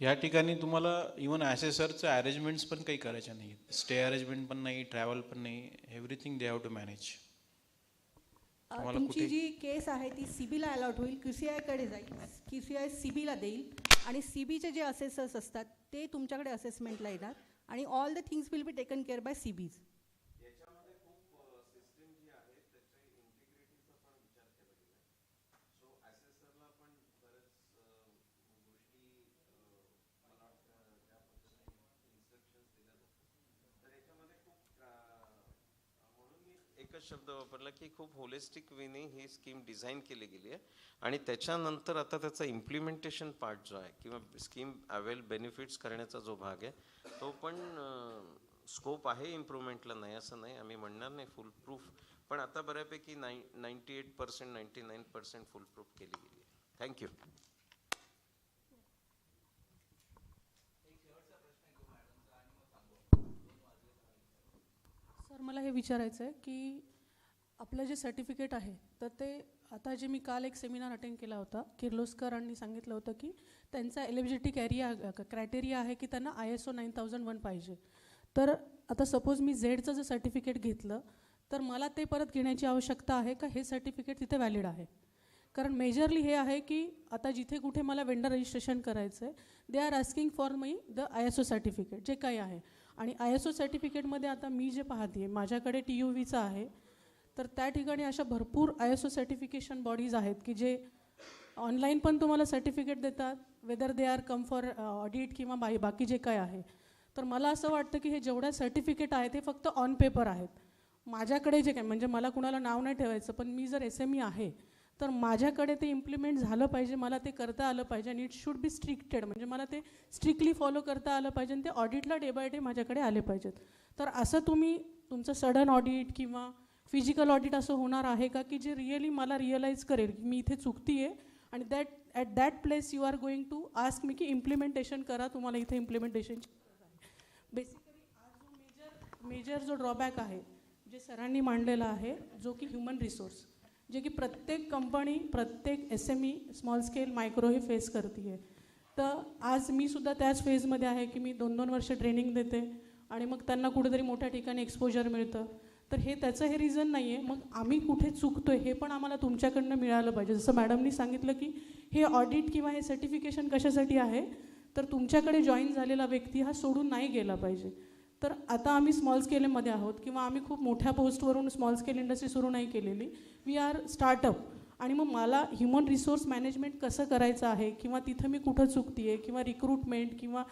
या ठिकाणी तुम्हाला इवन ॲसेसरचं अरेंजमेंट्स पण काही करायच्या नाही. स्टे अरेंजमेंट पण नाही, ट्रॅव्हल पण नाही, everything they have to manage. तुमची जी केस आहे ती CBला अलॉट होईल, QCIकडे जाईल, QCI CBला देईल आणि CBचे जे असेसर्स असतात ते तुमच्याकडे असेसमेंटला येणार आणि all the things will be taken care by CBs. एकच शब्द वापरला की खूप होलिस्टिक वेने ही स्कीम डिझाईन केली गेली आहे आणि त्याच्यानंतर आता त्याचा इम्प्लिमेंटेशन पार्ट जो आहे किंवा स्कीम बेनिफिट्स करण्याचा जो भाग आहे तो पण स्कोप आहे इम्प्रूव्हमेंटला, नाही असं नाही, आम्ही म्हणणार नाही फुल प्रूफ, पण आता बऱ्यापैकी 98%, 99% फुल प्रूफ केली गेली आहे. थँक्यू. सर, मला हे विचारायचं आहे की आपलं जे सर्टिफिकेट आहे तर ते आता जे मी काल एक सेमिनार अटेंड केला होता, किर्लोस्करांनी सांगितलं होतं की त्यांचा एलिजिबिलिटी क्रायटेरिया आहे की त्यांना ISO 9001 पाहिजे. तर आता सपोज मी झेडचं जर सर्टिफिकेट घेतलं तर मला ते परत घेण्याची आवश्यकता आहे का हे सर्टिफिकेट तिथे व्हॅलिड आहे? कारण मेजरली हे आहे की आता जिथे कुठे मला वेंडर रजिस्ट्रेशन करायचं आहे, they are asking for the ISO certificate जे काही आहे. आणि ISO सर्टिफिकेटमध्ये आता मी जे पाहते आहे, माझ्याकडे TUVचा आहे, तर त्या ठिकाणी अशा भरपूर ISO सर्टिफिकेशन बॉडीज आहेत की जे ऑनलाईन पण तुम्हाला सर्टिफिकेट देतात, whether they are come for audit किंवा बाकी जे काय आहे. तर मला असं वाटतं की हे जेवढ्या सर्टिफिकेट आहेत हे फक्त ऑन पेपर आहेत. माझ्याकडे जे काय, म्हणजे मला कुणाला नाव नाही ठेवायचं, पण मी जर SME आहे तर माझ्याकडे ते इम्प्लिमेंट झालं पाहिजे, मला ते करता आलं पाहिजे आणि इट शुड बी स्ट्रिक्टेड, म्हणजे मला ते स्ट्रिक्टली फॉलो करता आलं पाहिजे आणि ते ऑडिटला डे बाय डे माझ्याकडे आले पाहिजेत. तर असं तुम्ही तुमचं सडन ऑडिट किंवा फिजिकल ऑडिट असं होणार आहे का की जे रिअली मला रिअलाईज करेल की मी इथे चुकती आहे आणि at that place you are going to ask me की इम्प्लिमेंटेशन करा, तुम्हाला इथे इम्प्लिमेंटेशनची गरज आहे. बेसिकली आज जो मेजर जो ड्रॉबॅक आहे जे सरांनी मांडलेला आहे, जो की ह्युमन रिसोर्स, जे की प्रत्येक कंपनी, प्रत्येक SME, स्मॉल स्केल, मायक्रो हे फेस करते आहे. तर आज मी सुद्धा त्याच फेजमध्ये आहे की मी 2-2 वर्ष ट्रेनिंग देते आणि मग त्यांना कुठेतरी मोठ्या ठिकाणी एक्सपोजर मिळतं. तर हे त्याचं हे रिझन नाही आहे. मग आम्ही कुठे चुकतो आहे हे पण आम्हाला तुमच्याकडनं मिळालं पाहिजे. जसं मॅडमनी सांगितलं की हे ऑडिट किंवा हे सर्टिफिकेशन कशासाठी आहे, तर तुमच्याकडे जॉईन झालेला व्यक्ती हा सोडून नाही गेला पाहिजे. तर आता आम्ही स्मॉल स्केलमध्ये आहोत किंवा आम्ही खूप मोठ्या पोस्टवरून स्मॉल स्केल इंडस्ट्री सुरू नाही केलेली, वी आर स्टार्टअप. आणि मग मला ह्युमन रिसोर्स मॅनेजमेंट कसं करायचं आहे किंवा तिथं मी कुठं चुकते आहे किंवा रिक्रुटमेंट किंवा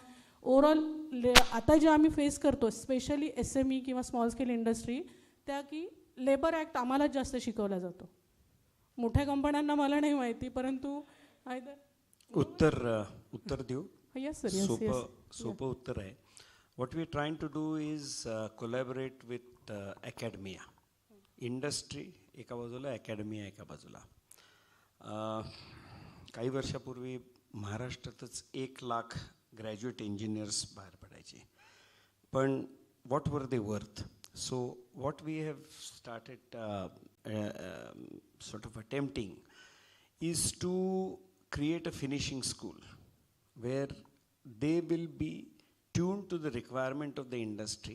ओव्हरऑल आता जे आम्ही फेस करतो स्पेशली SME किंवा स्मॉल स्केल इंडस्ट्री, त्या की लेबर ॲक्ट आम्हालाच जास्त शिकवला जातो. मोठ्या कंपन्यांना मला नाही माहिती, परंतु उत्तर देऊ. Yes sir, yes yes. सोपं उत्तर आहे. What we are trying to do is collaborate with academia, industry एका बाजूला, academia एका बाजूला. काही वर्षापूर्वी महाराष्ट्रातच 1 लाख ग्रॅज्युएट इंजिनियर्स बाहेर पडायचे, पण what were they worth? So what we have started sort of attempting is to create a finishing school where they will be tuned to the requirement of the industry.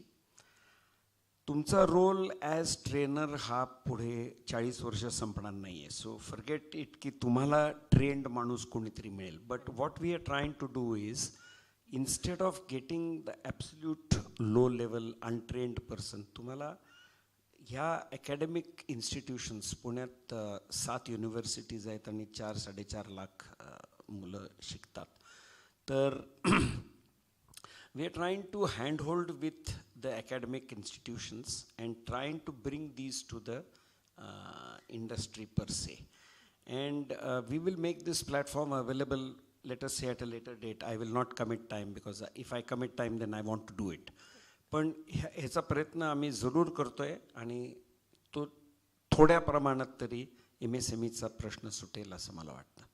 तुमचा role as trainer हा पुढे 40 वर्ष संपणार नाही आहे. So forget it की तुम्हाला trend माणूस कोणीतरी मिळेल. But what we are trying to do is, instead of getting the absolute low level untrained person, तुम्हाला ह्या academic institutions, पुण्यात 7 युनिव्हर्सिटीज आहेत आणि 4-4.5 लाख मुलं शिकतात. तर we are trying to handhold with the academic institutions and trying to bring these to the industry per se. And we will make this platform available, let us say at a later date. I will not commit time because if I commit time then I want to do it. पण ह्याचा प्रयत्न आम्ही जरूर करतोय आणि तो थोड्या प्रमाणात तरी MSMEचा प्रश्न सुटेल असं मला वाटतं.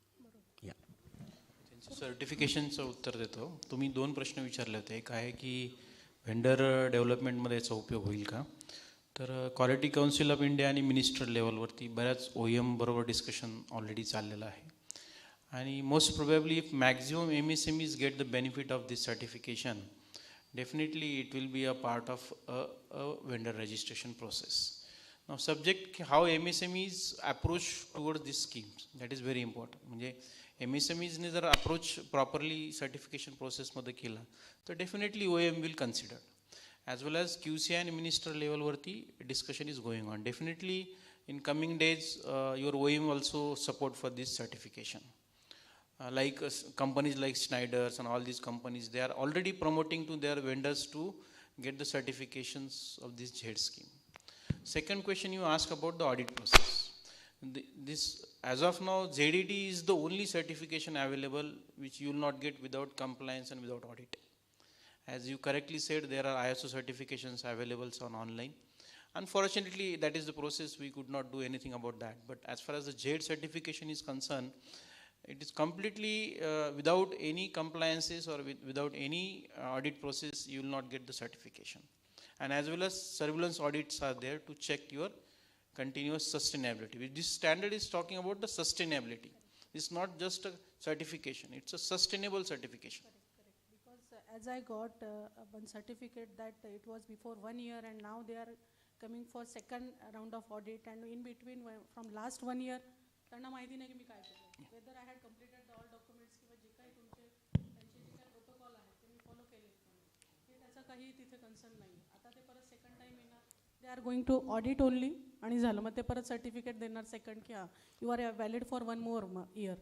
सर्टिफिकेशनचं उत्तर देतो. तुम्ही 2 प्रश्न विचारले होते. एक आहे की व्हेंडर डेव्हलपमेंटमध्ये याचा उपयोग होईल का. तर क्वालिटी काउन्सिल ऑफ इंडिया आणि मिनिस्टर लेवलवरती बऱ्याच OEM बरोबर डिस्कशन ऑलरेडी चाललेलं आहे. आणि most probably if maximum MSMEs get the benefit of this certification, definitely it will be a part of a vendor registration process. Now subject how MSMEs approach towards these schemes, that is very important. म्हणजे MSMEs ने जर approach properly certification process मध्ये केला तर definitely OEM will consider. As well as QCI and minister level वरती discussion is going on. Definitely in coming days your OEM also support for this certification. Like companies like Schneider's and all these companies, they are already promoting to their vendors to get the certifications of this JED scheme. Second question you ask about the audit process. This, as of now, ZED is the only certification available which you will not get without compliance and without audit. As you correctly said, there are ISO certifications available on online. Unfortunately, that is the process. We could not do anything about that. But as far as the JED certification is concerned, it is completely without any compliances or without any audit process, you will not get the certification. And as well as surveillance audits are there to check your continuous sustainability. This standard is talking about the sustainability. It's not just a certification, it's a sustainable certification. Correct. Because as I got one certificate that it was before 1 year and now they are coming for second round of audit, and in between from last 1 year त्यांना माहिती नाही की मी काय केलं. Whether I had completed all documents किंवा जे काही तुमचे त्यांचे जे काही प्रोटोकॉल आहेत ते मी फॉलो केलेत का नाही, हे त्याचा काही तिथे कन्सर्न नाही. आता ते परत सेकंड टाईम येणार, they are going to audit only आणि झालं. मग ते परत सर्टिफिकेट देणार सेकंड की हां you are valid for 1 more year.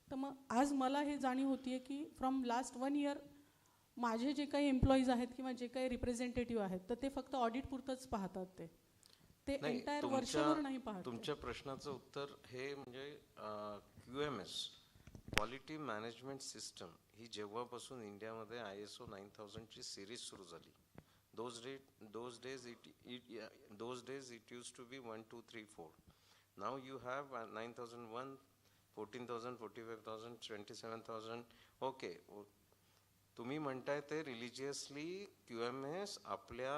तर मग आज मला हे जाणीव होती आहे की फ्रॉम लास्ट 1 year माझे जे काही एम्प्लॉईज आहेत किंवा जे काही रिप्रेझेंटेटिव्ह आहेत तर ते फक्त ऑडिट पुरतंच पाहतात. ते एंटायर वर्षभर नाही पाहत. तुमच्या प्रश्नाचं उत्तर हे म्हणजे QMS क्वालिटी मॅनेजमेंट सिस्टम ही जेव्हापासून इंडियामध्ये ISO 9000 ची सिरीज सुरू झाली, those days it used to be 1 2 3 4. Now you have 9001, 14,000, 45,000, 27,000. Okay, तुम्ही म्हणताय ते रिलिजियसली QMS आपल्या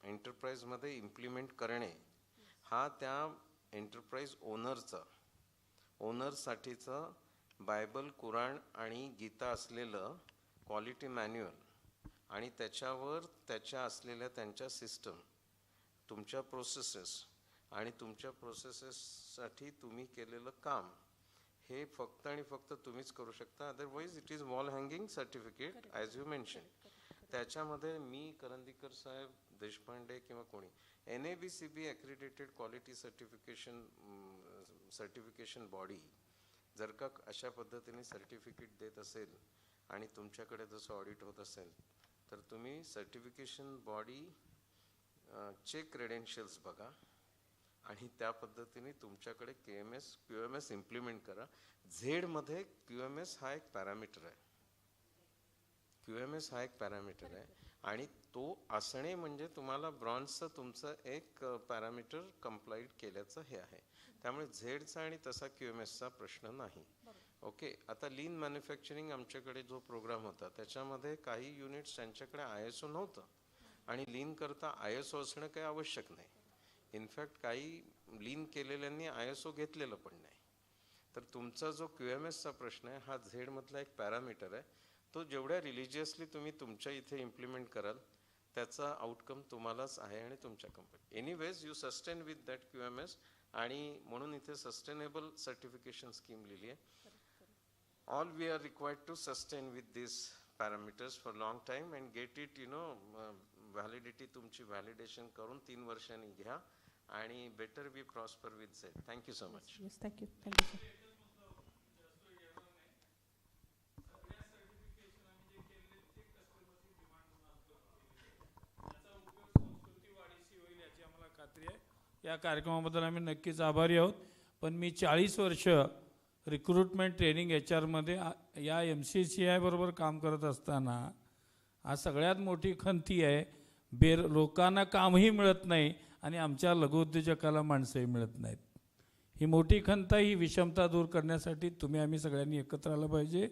एंटरप्राइजमध्ये इम्प्लिमेंट करणे हा त्या एंटरप्राइज ओनरसाठीचं बायबल, कुराण आणि गीता असलेलं क्वालिटी मॅन्युअल आणि त्याच्यावर त्याच्या असलेल्या त्यांच्या सिस्टम, तुमच्या प्रोसेसेस आणि तुमच्या प्रोसेसेससाठी तुम्ही केलेलं काम हे फक्त आणि फक्त तुम्हीच करू शकता. Otherwise it is wall hanging certificate as you mention. त्याच्यामध्ये मी करंदीकर साहेब, देशपांडे किंवा कोणी NABCB ॲक्रिडेटेड क्वालिटी सर्टिफिकेशन बॉडी जर का अशा पद्धतीने सर्टिफिकेट देत असेल आणि तुमच्याकडे जसं ऑडिट होत असेल तर तुम्ही सर्टिफिकेशन बॉडी चे क्रेडेन्शियल्स बघा आणि त्या पद्धतीने तुमच्याकडे QMS इम्प्लिमेंट करा. झेडमध्ये QMS हा एक पॅरामीटर आहे. QMS हा एक पॅरामीटर आहे आणि तो असणे म्हणजे तुम्हाला ब्रॉन्झचं तुमचं एक पॅरामीटर कंप्लाइड केल्याचं हे आहे. त्यामुळे झेडचा आणि तसा QMSचा प्रश्न नाही. ओके, आता लीन मॅन्युफॅक्चरिंग आमच्याकडे जो प्रोग्राम होता त्याच्यामध्ये काही युनिट्स त्यांच्याकडे ISO नव्हतं आणि लीन करता ISO असणं काही आवश्यक नाही. इनफॅक्ट काही लीन केलेल्यांनी ISO घेतलेलं पण नाही. तर तुमचा जो QMSचा प्रश्न आहे हा झेडमधला एक पॅरामीटर आहे. तो जेवढ्या रिलिजियसली तुम्ही तुमच्या इथे इम्प्लिमेंट कराल त्याचा आउटकम तुम्हालाच आहे आणि तुमच्या company. Anyways you sustain with that QMS आणि म्हणून इथे सस्टेनेबल सर्टिफिकेशन स्कीम लिहिली आहे. All we are required to sustain with this parameters for long time and get it validity तुमची व्हॅलिडेशन करून 3 वर्षांनी घ्या आणि better be prosper with ZED. Thank you so much. Thank you sir. या कार्यक्रमाबद्दल आम्ही नक्कीच आभारी आहोत. पण मी 40 वर्ष रिक्रुटमेंट ट्रेनिंग HR या MCCI बरोबर काम करत असताना आज सगळ्यात मोठी खंती आहे, लोकांना कामही मिळत नाही आणि आमच्या लघुउद्योजकाला माणसंही मिळत नाहीत. ही मोठी खंत, ही विषमता दूर करण्यासाठी आम्ही सगळ्यांनी एकत्र आलं पाहिजे.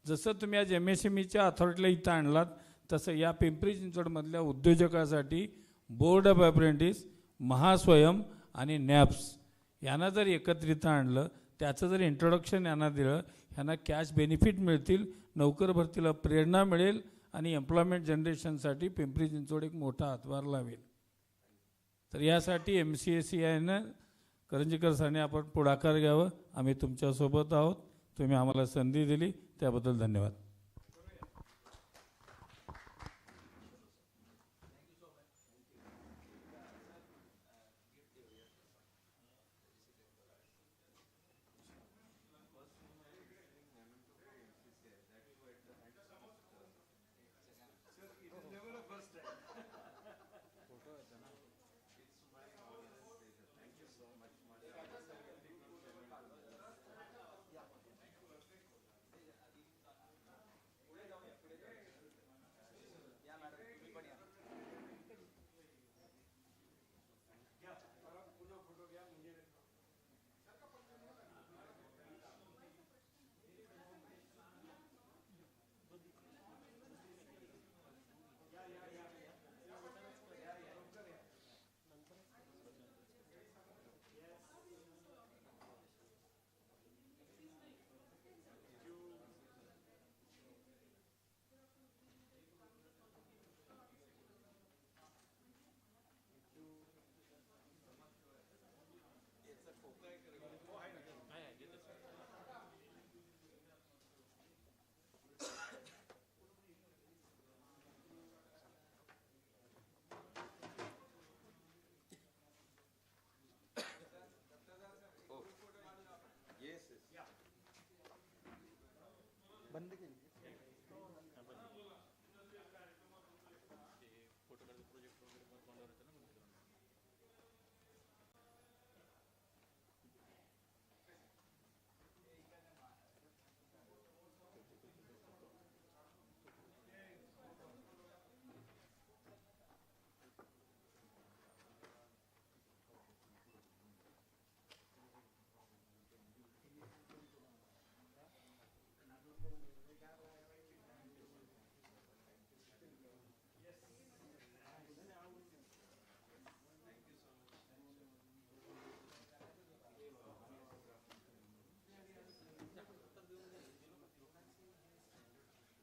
जसं तुम्ही आज MSMEच्या अथॉरिटीला इथं आणलात तसं या पिंपरी चिंचवडमधल्या उद्योजकासाठी बोर्ड ऑफ अप्रेंटिस, महास्वयं आणि NAPS यांना जर एकत्रित आणलं, त्याचं जर इंट्रोडक्शन यांना दिलं, ह्यांना कॅश बेनिफिट मिळतील, नोकर भरतीला प्रेरणा मिळेल आणि एम्प्लॉयमेंट जनरेशनसाठी पिंपरी चिंचवड एक मोठा हातभार लावेल. तर यासाठी MCCIनं करंजीकर सरांनी आपण पुढाकार घ्यावं. आम्ही तुमच्यासोबत आहोत. तुम्ही आम्हाला संधी दिली त्याबद्दल धन्यवाद. बंद केली